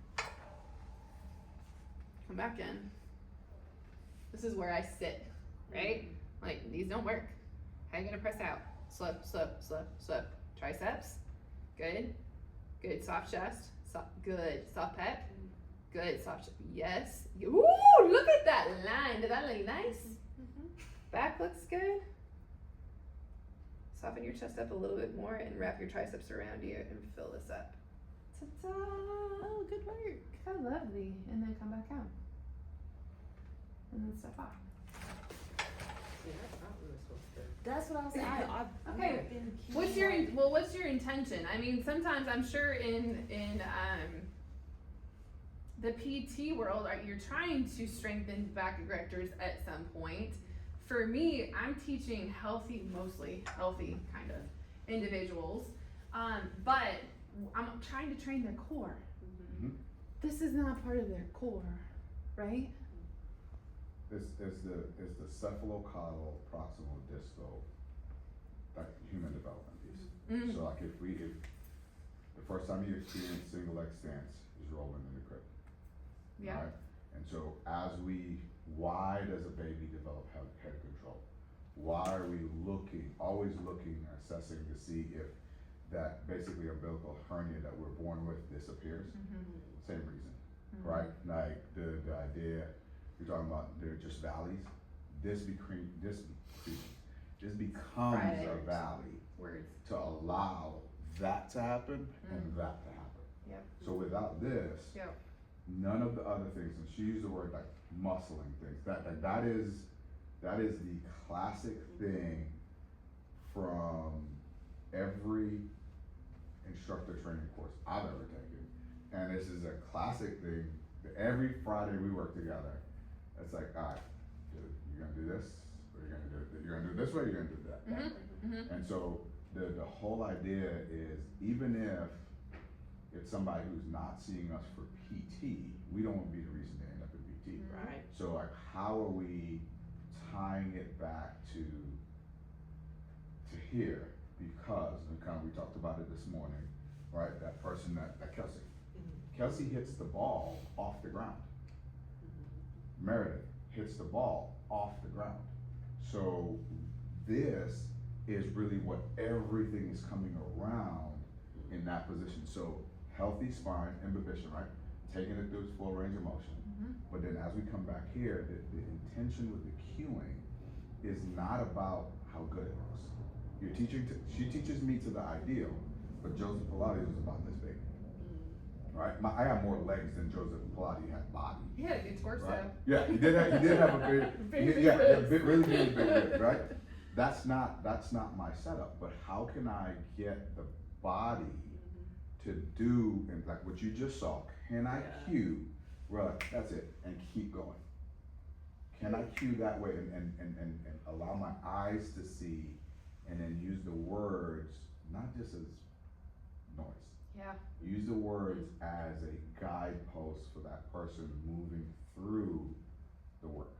Come back in. This is where I sit, right? Like, these don't work. How are you gonna press out? Slow, slow, slow, slow. Triceps, good. Good, soft chest, good. Soft pec, good. Soft chest, yes. Ooh, look at that line. Did that look nice? Back looks good. Soften your chest up a little bit more and wrap your triceps around you and fill this up. Ta-ta! Oh, good work. How lovely. And then come back out. And then step off. That's what I was saying. Okay. What's your intention? I mean, sometimes I'm sure in the PT world, you're trying to strengthen back erectors at some point. For me, I'm teaching mostly healthy kind of individuals, but I'm trying to train their core. This is not part of their core, right? Is the cephalocaudal proximal distal, like human development piece. So like if the first time you experience single leg stance is rolling in the crib. Yeah. Right? And so why does a baby develop head control? Why are we always looking, assessing to see if that basically umbilical hernia that we're born with disappears? Same reason, right? Like the idea, you're talking about they're just valleys. This becomes a valley to allow that to happen and that to happen. Yep. So without this, none of the other things, and she used the word like muscling things, that is the classic thing from every instructor training course I've ever taken. And this is a classic thing that every Friday we work together. It's like, all right, dude, you're gonna do this, or you're gonna do it. You're gonna do it this way, you're gonna do that way. And so the whole idea is, even if it's somebody who's not seeing us for PT, we don't want to be the reason they end up in PT. Right. So like, how are we tying it back to here? Because, and kind of we talked about it this morning, right? That person, that Kelsey. Kelsey hits the ball off the ground. Meredith hits the ball off the ground. So this is really what everything is coming around in that position. So healthy spine, imbibition, right? Taking it through its full range of motion. But then as we come back here, the intention with the cueing is not about how good it looks. She teaches me to the ideal, but Joseph Pilates was about this big. Right? I have more legs than Joseph Pilates had body. He had a good torso. Right? Yeah, he did have a big, really big ribs, right? That's not my setup, but how can I get the body to do, and like what you just saw, can I cue, right, that's it, and keep going? Can I cue that way and allow my eyes to see, and then use the words, not just as noise. Yeah. Use the words as a guidepost for that person moving through the work,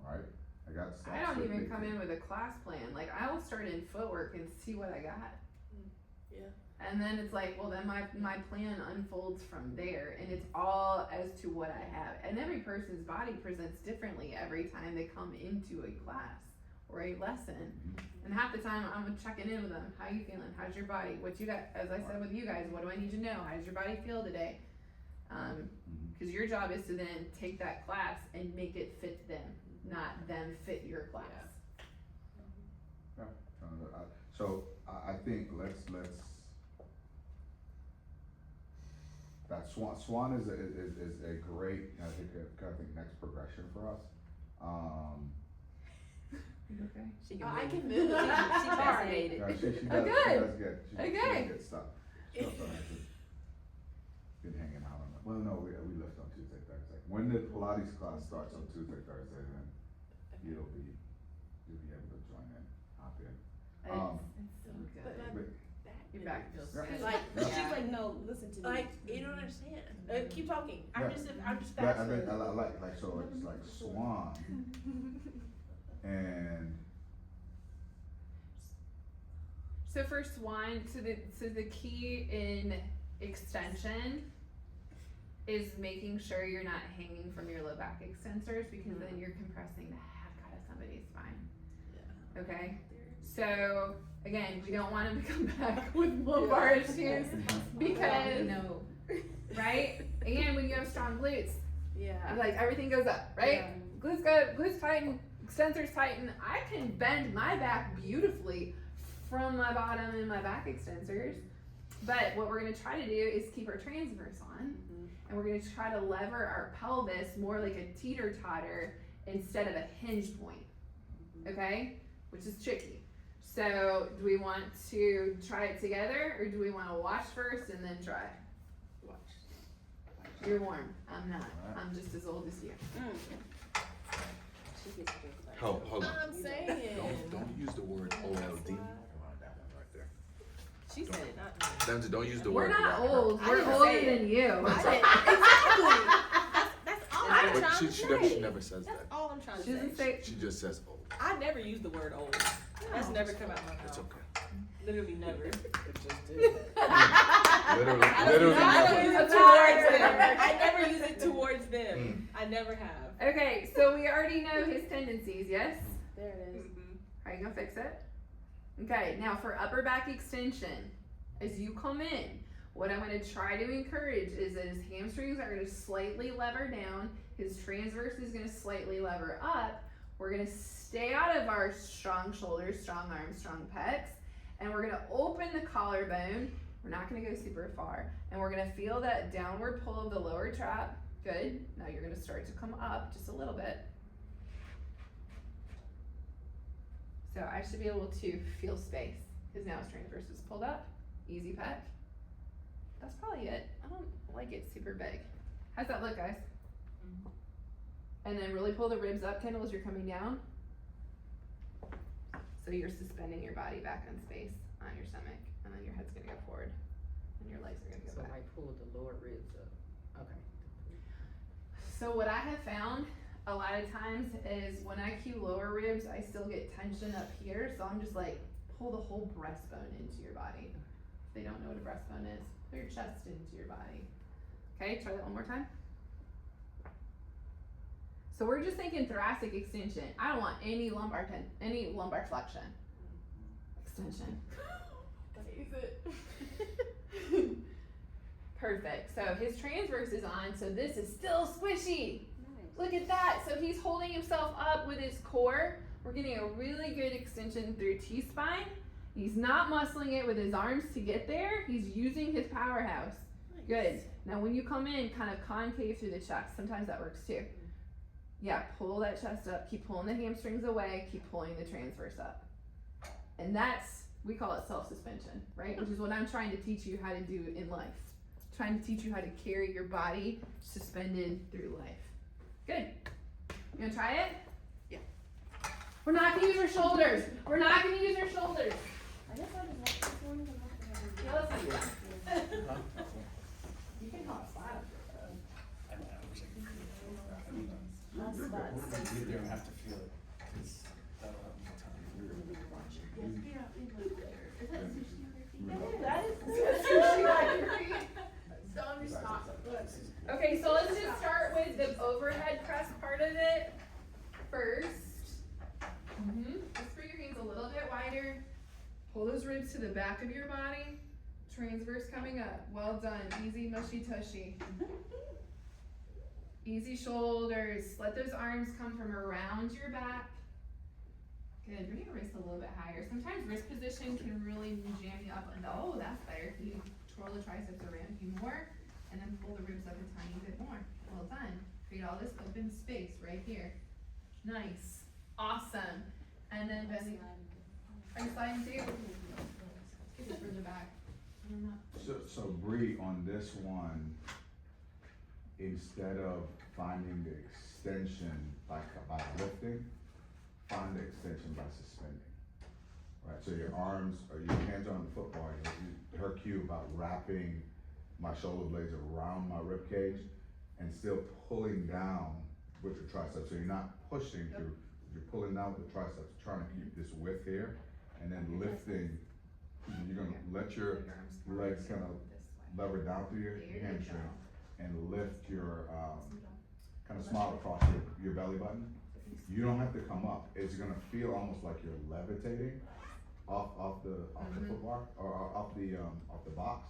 right? I don't even come in with a class plan. Like, I will start in footwork and see what I got. Yeah. And then it's like, well, then my plan unfolds from there, and it's all as to what I have. And every person's body presents differently every time they come into a class or a lesson. And half the time I'm checking in with them. How you feeling? How's your body? What you got? As I said with you guys, what do I need to know? How does your body feel today? Because your job is to then take that class and make it fit them, not them fit your class. Yeah. So I think let's that swan is a great, I think next progression for us. You okay? She can Oh, I move. can move. She fascinated. Yeah, she does, Oh, she good. does get, she Okay. does get stuck. She also has been hanging out on it. Well, no, we left on Tuesday, Thursday. When the Pilates class starts on Tuesday, Thursday, then you'll be able to join in, hop in. It's so good. But my But- Your back feels Yeah. good. Like, Yeah. she's like, no, listen to me. Like, you don't understand. Keep talking. Yeah. I'm just That, I think, fascinated. I like, so it's like swan and, So for swan, so the key in extension is making sure you're not hanging from your low back extensors, because then you're compressing the heck out of somebody's spine. Okay? So again, we don't want them to come back with lumbar issues because, No. right? Again, when you have strong glutes, Yeah. like everything goes up, right? Glutes tighten, extensors tighten. I can bend my back beautifully from my bottom and my back extensors. But what we're gonna try to do is keep our transverse on, and we're gonna try to lever our pelvis more like a teeter-totter instead of a hinge point, okay? Which is tricky. So do we want to try it together, or do we wanna watch first and then try? Watch. You're warm, I'm not, Alright. I'm just as old as you. She gets good. Hold on. I'm saying. Don't use the word OLD. that one right there. She said it, not me. Denzel, don't use the We're word. not without her. old, I we're didn't older say it. than you. Exactly. That's all I'm But trying she, to she, say. never, she never says That's that. all I'm trying to She doesn't say. say, She just says old. I never use the word old. That's never come out of my mouth. It's okay. Literally never. It just did. Literally, I don't literally. use it never. towards them. I never use it towards them. I never have. okay, so we already know his tendencies, yes? There it is. How you gonna fix it? Okay, now for upper back extension, as you come in, what I'm gonna try to encourage is that his hamstrings are gonna slightly lever down, his transverse is gonna slightly lever up. We're gonna stay out of our strong shoulders, strong arms, strong pecs, and we're gonna open the collarbone. We're not gonna go super far, and we're gonna feel that downward pull of the lower trap. Good. Now you're gonna start to come up just a little bit. So I should be able to feel space, because now his transverse is pulled up. Easy pec. That's probably it. I don't like it super big. How's that look, guys? And then really pull the ribs up, Kendall, as you're coming down. So you're suspending your body back in space on your stomach, and then your head's gonna go forward, and your legs are gonna go So back. I pulled the lower ribs up. Okay. So what I have found a lot of times is when I cue lower ribs, I still get tension up here. So I'm just like, pull the whole breastbone into your body. If they don't know what a breastbone is, pull your chest into your body. Okay, try that one more time. So we're just thinking thoracic extension. I don't want any lumbar flexion. Extension. Perfect. So his transverse is on, so this is still squishy. Look at that. So he's holding himself up with his core. We're getting a really good extension through T-spine. He's not muscling it with his arms to get there. He's using his powerhouse. Good. Now when you come in, kind of concave through the chest. Sometimes that works too. Yeah, pull that chest up. Keep pulling the hamstrings away. Keep pulling the transverse up. And that's, we call it self-suspension, right? Which is what I'm trying to teach you how to do in life. Trying to teach you how to carry your body suspended through life. Good. You gonna try it? Yeah. We're not gonna use our shoulders. We're not gonna use our shoulders. I guess I'll just walk this one. Yeah, let's do that. You can hop flat up there, My spot's You don't have to feel it, 'cause that'll help me That is sushi on your feet. Don't stop. Okay, so let's just start with the overhead press part of it first. Just bring your hands a little bit wider. Pull those ribs to the back of your body. Transverse coming up. Well done. Easy, mushy, tushy. Easy shoulders. Let those arms come from around your back. Good. Bring your wrist a little bit higher. Sometimes wrist position can really jam you up. Oh, that's better. You twirl the triceps around you more, and then pull the ribs up a tiny bit more. Well done. Create all this open space right here. Nice. Awesome. And then bend. Are you sliding too? Get this further back. So Bree, on this one, instead of finding the extension by lifting, find the extension by suspending. Right, so your arms, or your hands are on the football, her cue about wrapping my shoulder blades around my rib cage and still pulling down with your triceps. So you're not pushing through, you're pulling down with the triceps, trying to keep this width here, and then lifting. You're gonna let your legs kind of lever down through your hamstring and lift your, kind of smile across your belly button. You don't have to come up. It's gonna feel almost like you're levitating off the footbar, or off the box,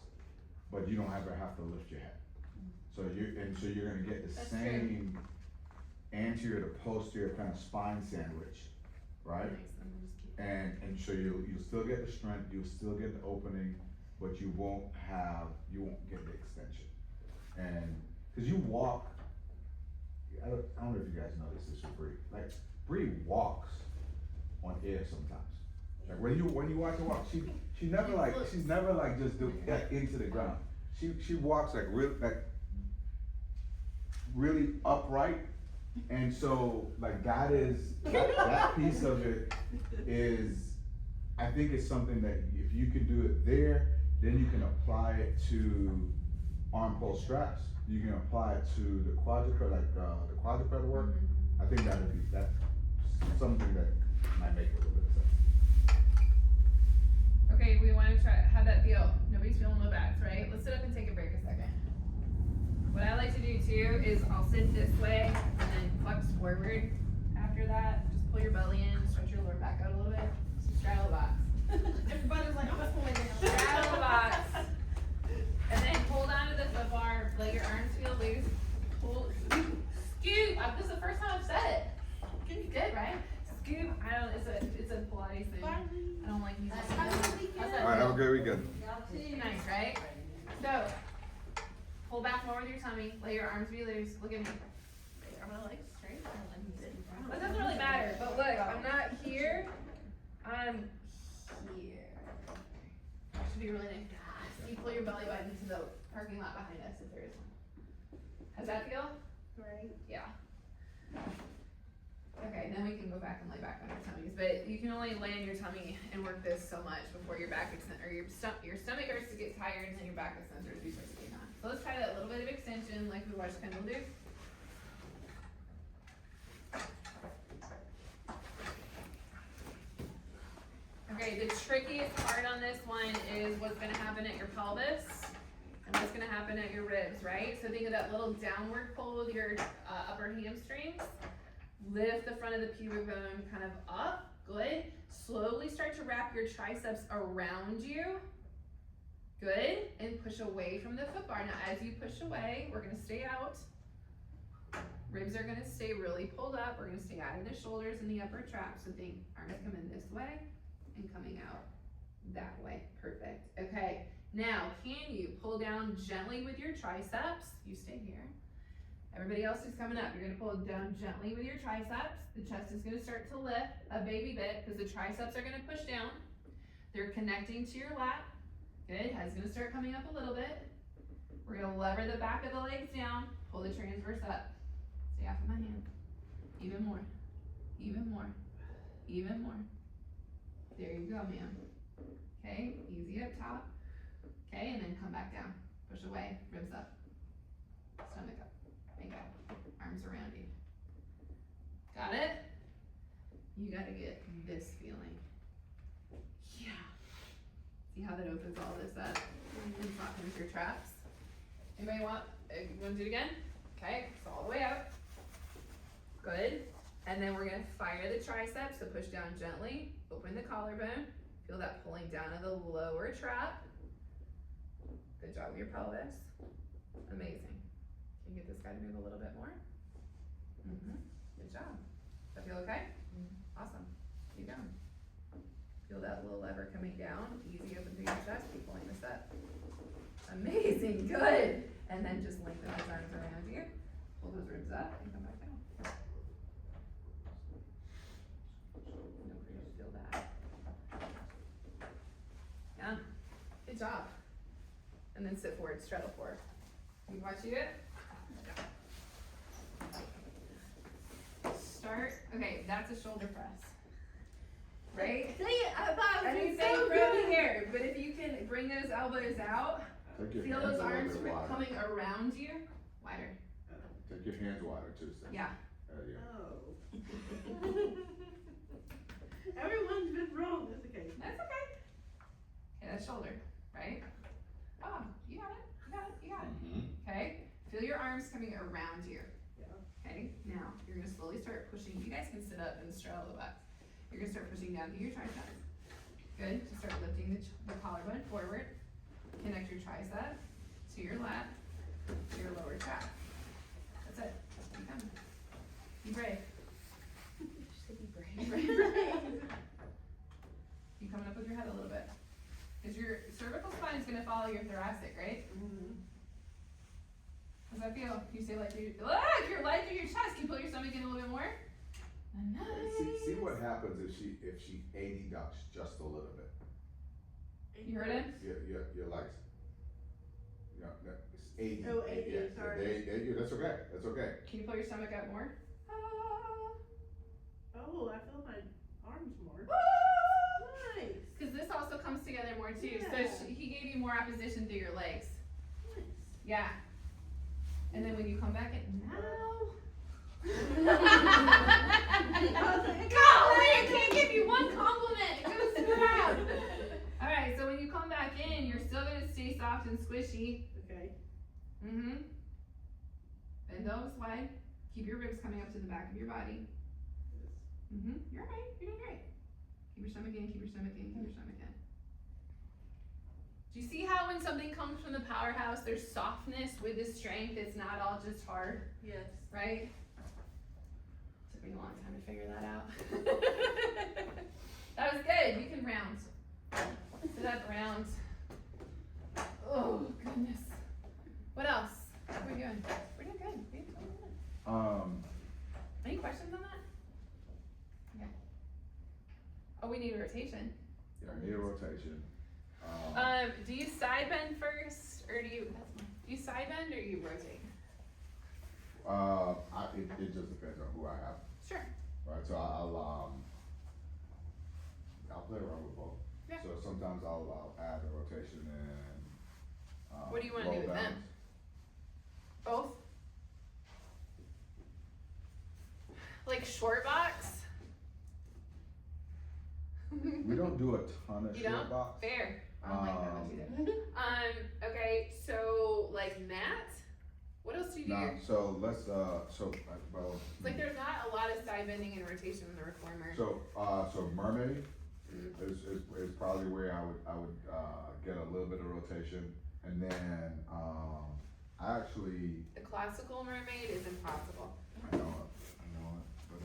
but you don't ever have to lift your head. So you're gonna get the That's same anterior to posterior kind of spine sandwich, right? And so you'll still get the strength, you'll still get the opening, but you won't get the extension. And, cause you walk, I don't know if you guys know this is Bree, like, Bree walks on air sometimes. Like, when you watch her walk, she's never like just into the ground. She walks like really upright. And so, like, that piece of it is, I think it's something that if you can do it there, then you can apply it to arm pull straps. You can apply it to the quadruped, like the quadruped work. I think that's something that might make a little bit of sense. Okay, we wanna try, how'd that feel? Nobody's feeling low backs, right? Let's sit up and take a break a second. What I like to do too is I'll sit this way and then flex forward after that. Just pull your belly in, stretch your lower back out a little bit. Straddle the box. Everybody's like, I'm gonna pull it down. Straddle the box. And then hold onto the foot bar, let your arms feel loose. Pull, scoop. This is the first time I've said it. Good, right? Scoop. It's a Pilates thing. I don't like using it. How's that Alright, have a feel? great weekend. Nice, right? So, pull back more with your tummy. Let your arms be loose. Look at me. Are my legs straight? That doesn't really matter. But look, I'm not here. I'm here. That should be really nice. You pull your belly button to the parking lot behind us if there is one. How's that feel? Right. Yeah. Okay, then we can go back and lay back on our tummies, but you can only lay on your tummy and work this so much before your back or your stomach starts to get tired and then your back starts to be on. So let's try that little bit of extension like we watched Kendall do. Okay, the trickiest part on this one is what's gonna happen at your pelvis and what's gonna happen at your ribs, right? So think of that little downward pull with your upper hamstrings. Lift the front of the pubic bone kind of up, good. Slowly start to wrap your triceps around you, good. And push away from the foot bar. Now as you push away, we're gonna stay out. Ribs are gonna stay really pulled up. We're gonna stay out of the shoulders and the upper trap. So think arms coming this way and coming out that way, perfect. Okay, now can you pull down gently with your triceps? You stay here. Everybody else is coming up. You're gonna pull down gently with your triceps. The chest is gonna start to lift a baby bit because the triceps are gonna push down. They're connecting to your lat. Good, head's gonna start coming up a little bit. We're gonna lever the back of the legs down, pull the transverse up. Stay off of my hand. Even more, even more, even more. There you go, ma'am. Okay, easy up top. Okay, and then come back down. Push away, ribs up, stomach up. Bingo. Arms around you. Got it? You gotta get this feeling. Yeah. See how that opens all this up and softens your traps? Anybody want to do it again? Okay, so all the way out. Good. And then we're gonna fire the triceps, so push down gently, open the collarbone, feel that pulling down of the lower trap. Good job with your pelvis. Amazing. Can you get this guy to move a little bit more? Good job. Does that feel okay? Awesome. Keep going. Feel that little lever coming down. Easy open through your chest. Keep pulling this up. Amazing. Good. And then just lengthen those arms around you. Pull those ribs up and come back down. No, job. And then sit forward, straddle forward. You watch you do it? Start, okay, that's a shoulder press. Right? Dang it, I thought it was Anything so from good. here, but if you can bring those elbows out, Take your feel hands those a little arms bit wider. coming around you, wider. Take your hands wider too, Steph. Yeah. There you go. Oh. Everyone's been wrong, that's okay. That's okay. Okay, that's shoulder, right? Oh, you got it, you got it, you got it. Okay, feel your arms coming around you. Yeah. Okay, now you're gonna slowly start pushing. You guys can sit up and straddle the butt. You're gonna start pushing down through your tricep. Good, to start lifting the collarbone forward. Connect your tricep to your lat, to your lower trap. That's it, keep coming. Be brave. Be brave. Keep coming up with your head a little bit. Cause your cervical spine is gonna follow your thoracic, right? Mm-hmm. How's that feel? You say like your light through your chest. Can you pull your stomach in a little bit more? Nice. See what happens if she 80 ducks just a little bit. You heard him? Your legs? No, it's 80. Oh, 80, Yeah, sorry. that's okay, that's okay. Can you pull your stomach up more? Ah. Oh, I feel my arms more. Nice. Because this also comes together more too. Yeah. So he gave you more opposition through your legs. Nice. Yeah. And then when you come back in, now. Golly, I can't give you one compliment. It goes to the crowd. All right, so when you come back in, you're still gonna stay soft and squishy. Okay. Mm-hmm. Bend those wide. Keep your ribs coming up to the back of your body. Mm-hmm. You're right. You're doing great. Keep your stomach in. Keep your stomach in. Keep your stomach in. Do you see how when something comes from the powerhouse, there's softness with the strength? It's not all just hard, Yes. right? Took me a long time to figure that out. That was good. You can round. Sit up, round. Oh goodness. What else? What are we doing? We're doing good. We're doing good. Any questions on that? Okay. Oh, we need a rotation. Yeah, I need a rotation. Do you side bend first, or do you side bend or you rotate? It just depends on who I have. Sure. Right, so I'll play around with both. Yeah. So sometimes I'll add a rotation and What do you wanna do roll with them? downs. Both? Like short box? We don't do a ton of You short don't? box. Fair. I don't like that much either. Okay, so like mat? What else do you do? Now, so let's well. It's like there's not a lot of side bending and rotation in the reformer. So mermaid is probably where I would get a little bit of rotation, and then I actually The classical mermaid is impossible. I know it, but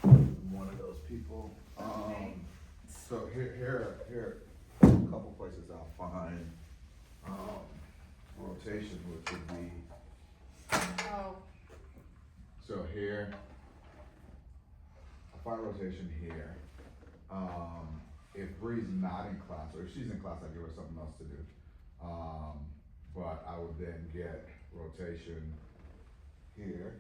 I'm one of those people. Okay. So here a couple places I'll find rotation, which would be Oh. so here. I find rotation here. If Bree's not in class, or if she's in class, I give her something else to do. But I would then get rotation here.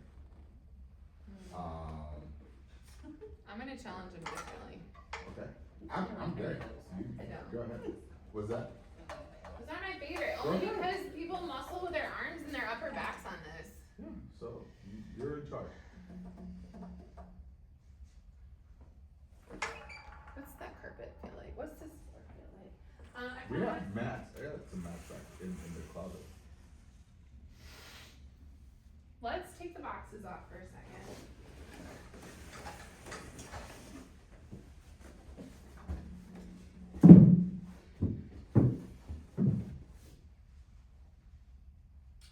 I'm gonna challenge him differently. Okay. I'm good. I know. Go ahead. What's that? Those are my favorite, Go only ahead. because people muscle with their arms and their upper backs on this. Yeah, so you're in charge. What's that carpet feel like? What's this floor feel like? I We kinda- have mats. I got some mats back in the closet. Let's take the boxes off for a second.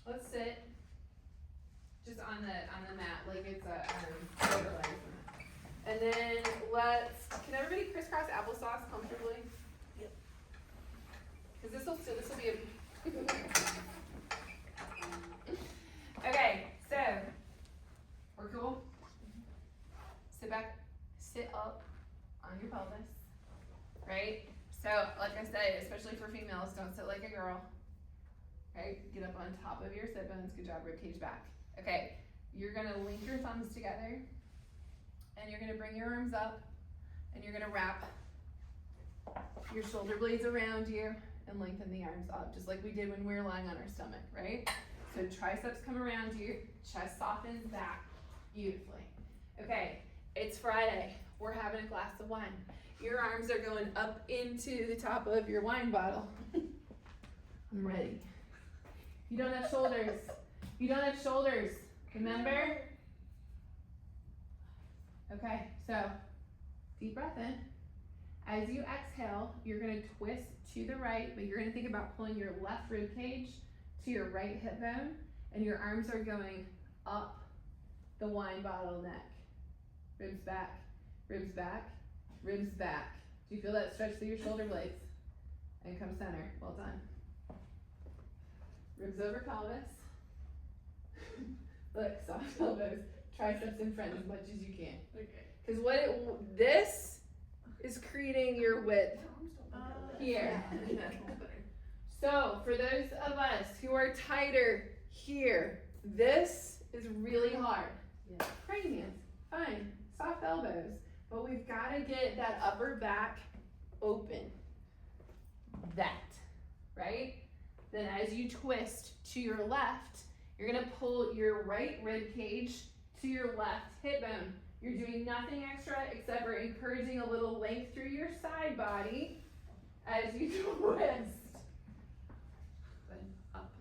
Let's sit just on the mat like it's a overlay. And then can everybody crisscross applesauce comfortably? Yep. Cause this will be a okay, so we're cool. Sit back, sit up on your pelvis, right? So So, like I say, especially for females, don't sit like a girl. Okay, get up on top of your sit bones. Good job, ribcage back. Okay, you're gonna link your thumbs together, and you're gonna bring your arms up, and you're gonna wrap your shoulder blades around you and lengthen the arms up, just like we did when we were lying on our stomach, right? So triceps come around you, chest softens back beautifully. Okay, it's Friday. We're having a glass of wine. Your arms are going up into the top of your wine bottle. I'm ready. You don't have shoulders. You don't have shoulders. Remember? Okay, so deep breath in. As you exhale, you're gonna twist to the right, but you're gonna think about pulling your left rib cage to your right hip bone, and your arms are going up the wine bottle neck. Ribs back, ribs back, ribs back. Do you feel that stretch through your shoulder blades? And come center. Well done. Ribs over pelvis. Look, soft elbows, triceps in front as much as you can. Okay. Because this is creating your width here. So for those of us who are tighter here, this is really hard. Yeah. Praying hands, fine, soft elbows, but we've got to get that upper back open. That, right? Then as you twist to your left, you're gonna pull your right rib cage to your left hip bone. You're doing nothing extra except for encouraging a little length through your side body as you twist. Good, up,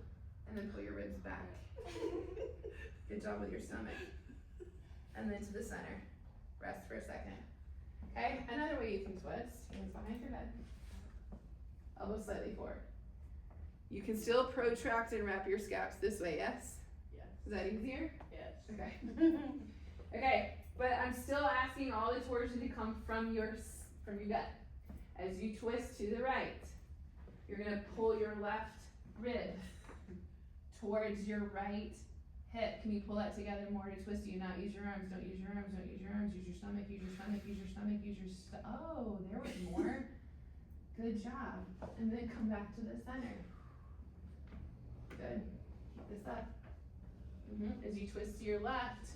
and then pull your ribs back. Good job with your stomach. And then to the center. Rest for a second. Okay, another way you can twist, hands behind your head. Elbows slightly forward. You can still protract and wrap your scaps this way, yes? Yes. Is that easier? Yes. Okay. Okay, but I'm still asking all the torsion to come from your gut. As you twist to the right, you're gonna pull your left rib towards your right hip. Can you pull that together more to twist? Do you not use your arms? Don't use your arms, don't use your arms. Use your stomach, use your stomach, use your stomach, use your oh, there was more. Good job. And then come back to the center. Good. Keep this up. As you twist to your left,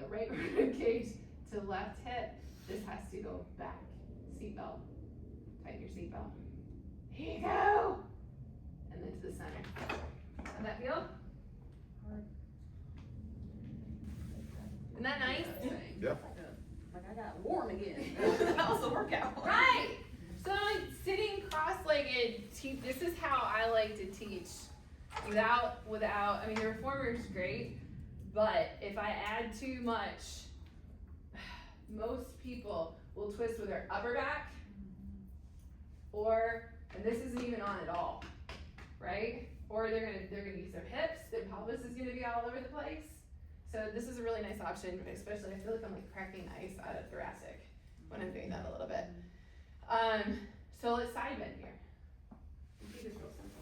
right rib cage to left hip, this has to go back. Seatbelt. Tighten your seatbelt. Here you go. And then to the center. How'd that feel? Isn't that nice? Yeah. Like I got warm again. That was a workout. Right. So sitting cross-legged, this is how I like to teach. Without, I mean, the reformer is great, but if I add too much, most people will twist with their upper back, and this isn't even on at all, right? Or they're gonna use their hips, their pelvis is gonna be all over the place. So this is a really nice option, especially I feel like I'm like cracking ice out of thoracic when I'm doing that a little bit. So let's side bend here. Keep this real simple.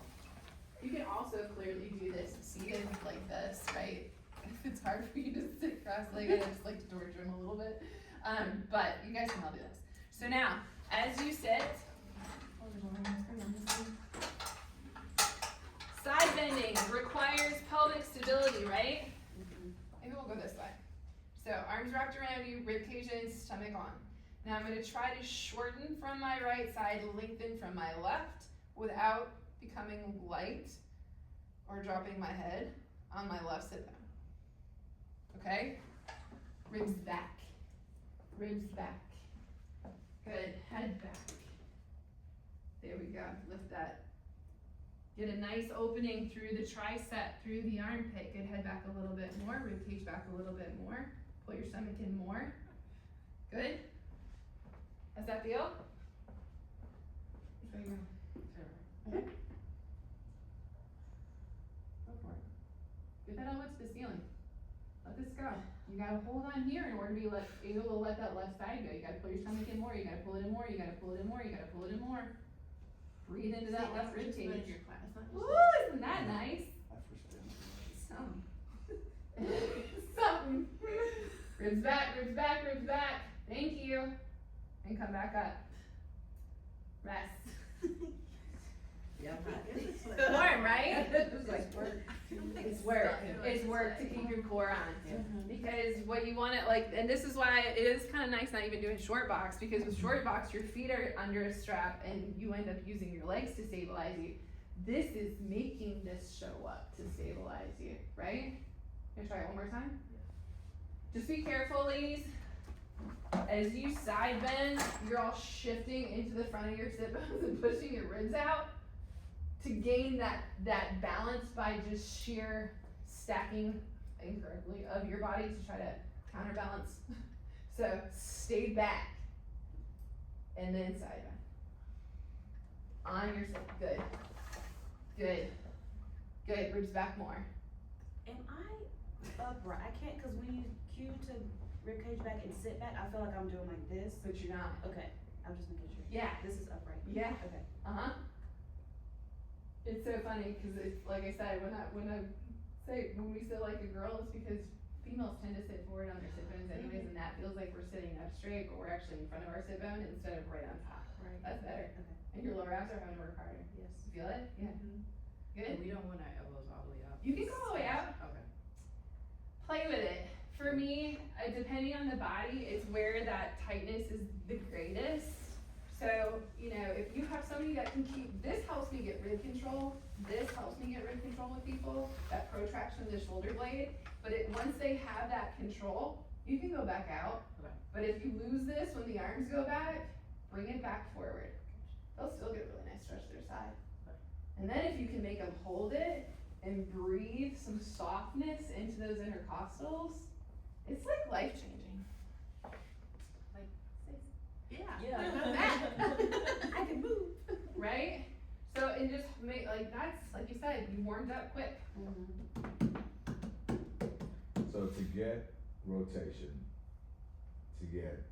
You can also clearly do this seated like this, right? If it's hard for you to sit cross-legged, I just like to torture them a little bit. But you guys can all do this. So now, as you sit, side bending requires pelvic stability, right? Maybe we'll go this way. So arms wrapped around you, rib cage in, stomach on. Now I'm going to try to shorten from my right side, lengthen from my left without becoming light or dropping my head on my left sit bone. Okay? Ribs back. Ribs back. Good. Head back. There we go. Lift that. Get a nice opening through the tricep, through the armpit. Good. Head back a little bit more. Rib cage back a little bit more. Pull your stomach in more. Good. How's that feel? There you go. Okay. Go for it. Get that elbow to the ceiling. Let this go. You gotta hold on here in order to be able to let that left side go. You gotta pull your stomach in more. You gotta pull it in more. You gotta pull it in more. You gotta pull it in more. Breathe into that left rib cage. Woo! Isn't that nice? Something. Something. Ribs back, ribs back, ribs back. Thank you. And come back up. rest. Yeah, I'm not. It's like- Warm, right? It's like work. It's work. It's work to keep your core on. Because what you want to like, and this is why it is kind of nice not even doing short box, because with short box your feet are under a strap and you end up using your legs to stabilize you. This is making this show up to stabilize you, right? Gonna try it one more time? Just be careful, ladies. As you side bend, you're all shifting into the front of your sit bones and pushing your ribs out to gain that balance by just sheer stacking incorrectly of your body to try to counterbalance. So stay back and then side bend. On your sit. Good. Good. Good. Ribs back more. Am I upright? I can't, cause when you cue to ribcage back and sit back, I feel like I'm doing like this. But you're not. Okay, I'm just making sure. Yeah. This is upright. Yeah. Okay. Uh-huh. It's so funny because it's like I said, when we sit like a girl, it's because females tend to sit forward on their sit bones anyways, and that feels like we're sitting up straight, but we're actually in front of our sit bone instead of right on top. Right. That's better. Okay. And your lower abs are having to work harder. Yes. You feel it? Yeah. Good. We don't want our elbows all the way up. You can go all the way out. Okay. Play with it. For me, depending on the body, it's where that tightness is the greatest. So, you know, if you have somebody that can keep, this helps me get rib control, this helps me get rib control with people, that protraction of the shoulder blade, but once they have that control, you can go back out. Okay. But if you lose this when the arms go back, bring it back forward. They'll still get a really nice stretch to their side. And then if you can make them hold it and breathe some softness into those intercostals, it's like life changing. Yeah. I can move. Right? So, and just make, like, that's, like you said, you warmed up quick. So to get rotation, to get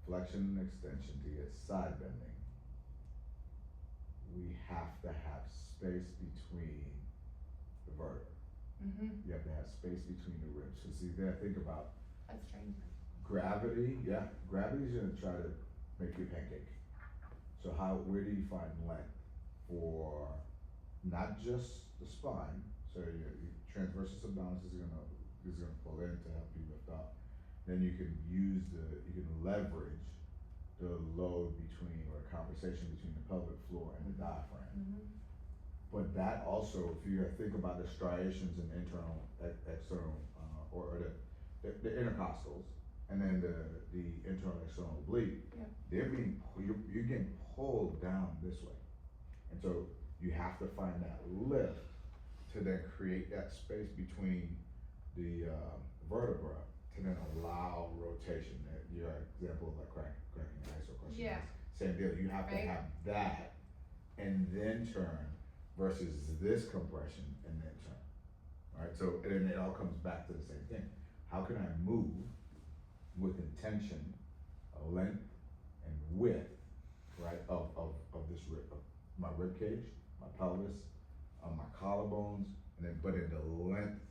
flexion and extension, to get side bending, we have to have space between the vertebrae. Mm-hmm. You have to have space between the ribs. So see there, think about That's strange. gravity. Yeah, gravity's gonna try to make you a pancake. So where do you find length for not just the spine? So your transversus abdominis is gonna pull in to help you lift up. Then you can leverage the load between, or conversation between the pelvic floor and the diaphragm. Mm-hmm. But that also, if you think about the striations and internal, external, or the intercostals, and then the internal external oblique, Yeah. they're you're getting pulled down this way. And so you have to find that lift to then create that space between the vertebra to then allow rotation. Your example of like cracking ice or crushing Yeah. ice. Same deal, you have to Right. have that and then turn versus this compression and then turn. Alright, so and then it all comes back to the same thing. How can I move with intention, a length and width, right, of this rib, of my rib cage, my pelvis, my collarbones, and then but in the length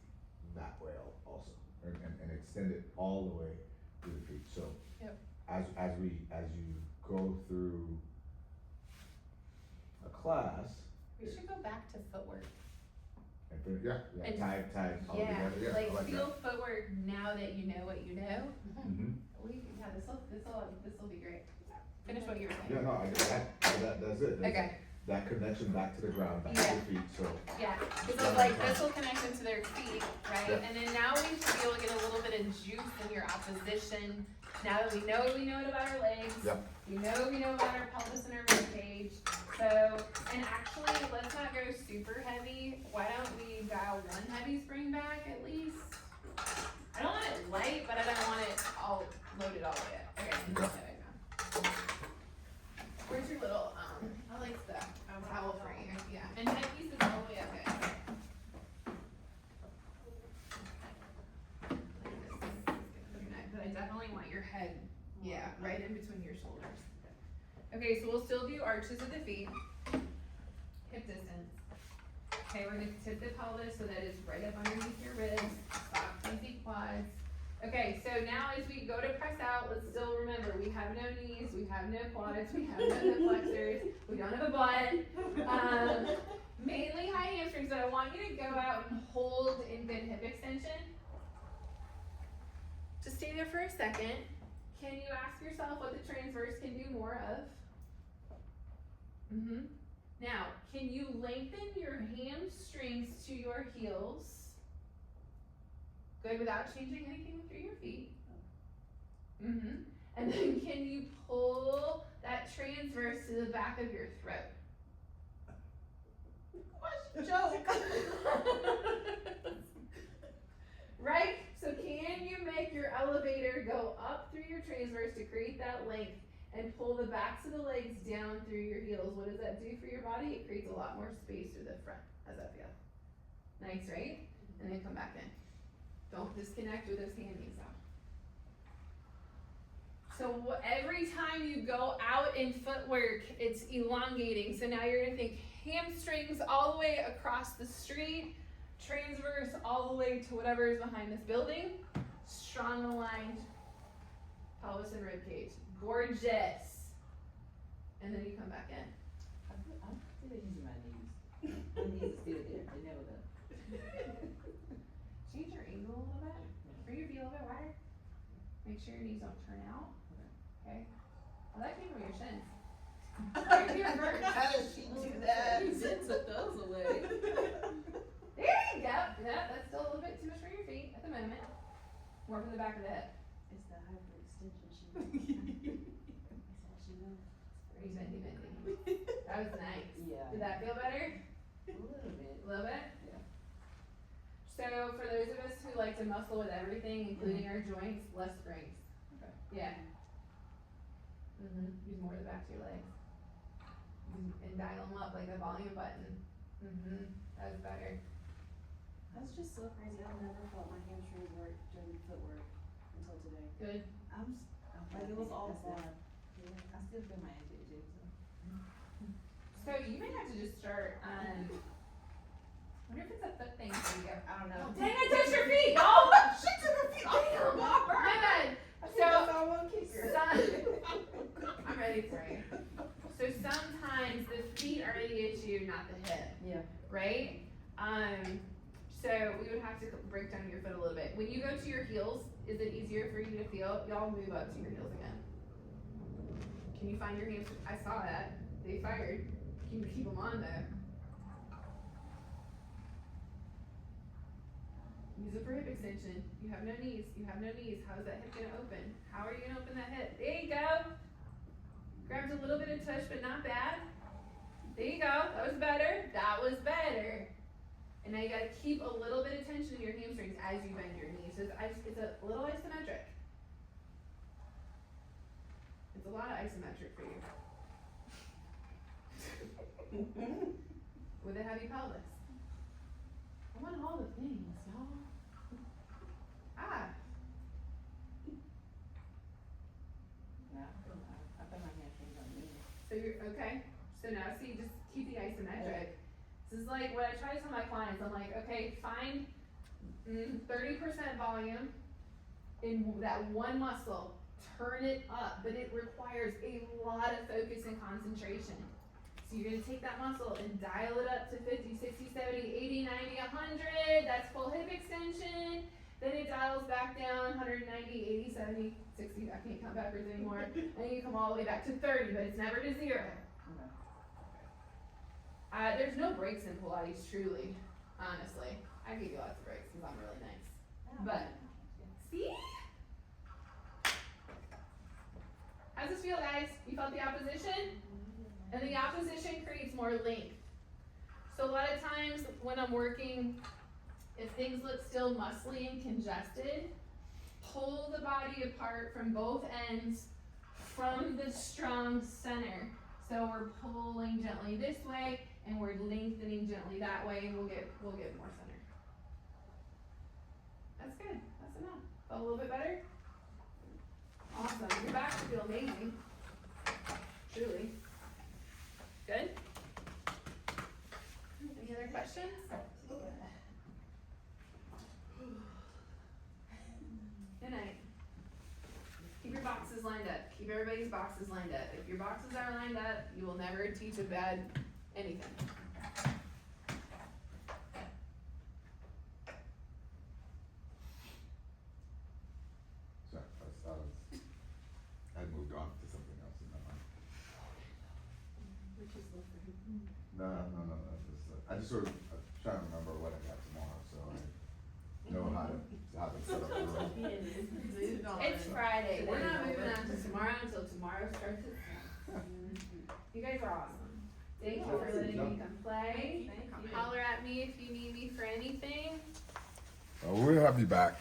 that way also, and extend it all the way to the feet. So Yep. as you go through a class, We should go back to footwork. and And- tie all Yeah, together, like I feel footwork now that you know what you know. Mm-hmm. This'll be great. Finish what you were saying. Yeah, no, that's it. That's Okay. that connection back to the ground, back Yeah. to the feet, so. Yeah, so like this will connect into their feet, right? Yeah. And then now we should be able to get a little bit of juice in your opposition. Now that we know it about our legs. Yep. We know about our pelvis and our rib cage. So, and actually, let's not go super heavy. Why don't we dial one heavy spring back at least? I don't want it light, but I don't want it all loaded all the way up. Okay, I'm just setting down. Where's your little, I like the towel for you, yeah. And headpiece is all the way up, guys. But I definitely want your head, yeah, right in between your shoulders. Okay, so we'll still do arches of the feet, hip distance. Okay, we're gonna tip the pelvis so that it's right up underneath your ribs, soft, easy quads. Okay, so now as we go to press out, let's still remember, we have no knees, we have no quads, we have no hip flexors, we don't have a butt. Mainly high hamstrings, so I want you to go out and hold infant hip extension. Just stay there for a second. Can you ask yourself what the transverse can do more of? Now, can you lengthen your hamstrings to your heels? Good, without changing anything through your feet. And then can you pull that transverse to the back of your throat? Joke. Right? So can you make your elevator go up through your transverse to create that length and pull the backs of the legs down through your heels? What does that do for your body? It creates a lot more space through the front. How's that feel? Nice, right? And then come back in. Don't disconnect with those hand knees though. So every time you go out in footwork, it's elongating. So now you're gonna think hamstrings all the way across the street, transverse all the way to whatever is behind this building. Strong aligned pelvis and rib cage. Gorgeous. And then you come back in. I'm still using my knees. My knees are still there. They never left. Change your angle a little bit. Bring your feet a little bit wider. Make sure your knees don't turn out. Okay. Well, that came from your shins. Right here first. How does she do that? It took those away. There you go. Yeah, that's still a little bit too much for your feet at the moment. More for the back of the hip. It's the hyperextension she knows. Very bendy, bendy. That was nice. Yeah. Did that feel better? A little bit. A little bit? Yeah. So for those of us who like to muscle with everything, including our joints, less springs. Okay. Yeah. Use more of the back of your legs. And dial them up like a volume button. That was better. That's just so crazy. I've never felt my hamstrings work during footwork until today. Good. I'm like it was awful. That's Yeah. I still feel my AJJ. So you may have to just start, I wonder if it's a foot thing for you. I don't know. Dang, I touched your feet! Oh! She took her feet off Damn, her my bad. So I won't kick her. I'm ready for you. So sometimes the feet are the issue, not the hip, Yeah. right? So we would have to break down your foot a little bit. When you go to your heels, is it easier for you to feel? Y'all move up to your heels again. Can you find your hands? I saw that. They fired. Can you keep them on though? Use it for hip extension. You have no knees. You have no knees. How is that hip gonna open? How are you gonna open that hip? There you go. Grabbed a little bit of touch, but not bad. There you go. That was better. That was better. And now you gotta keep a little bit of tension in your hamstrings as you bend your knees. So it's a little isometric. It's a lot of isometric for you. With a heavy pelvis. I want all the things, y'all. I feel my hamstrings on me. So you're, okay, so now see, just keep the isometric. This is like what I try to tell my clients, I'm like, okay, find 30% volume in that one muscle, turn it up, but it requires a lot of focus and concentration. So you're gonna take that muscle and dial it up to 50, 60, 70, 80, 90, 100, that's full hip extension. Then it dials back down, 190, 80, 70, 60, I can't count backwards anymore. And you come all the way back to 30, but it's never to 0. There's no breaks in Pilates, truly, honestly. I give you lots of breaks because I'm really nice. But, see? How's this feel, guys? You felt the opposition? And the opposition creates more length. So a lot of times when I'm working, if things look still muscly and congested, pull the body apart from both ends from the strong center. So we're pulling gently this way and we're lengthening gently that way, and we'll get more center. That's good. That's enough. A little bit better? Awesome. Your back should feel amazing. Truly. Good? Any other questions? Good night. Keep your boxes lined up. Keep keep everybody's boxes lined up. If your boxes are lined up, you will never teach a bad anything. So, I moved on to something else in my mind. Which is the No, I just sort of, I'm trying to remember what I got tomorrow, so I know how to set up the room. Moved on. It's Friday. We're not moving on to tomorrow until tomorrow starts at 7. You guys are awesome. Thank you for letting me come play. Thank you. Holler at me if you need me for anything. We'll have you back.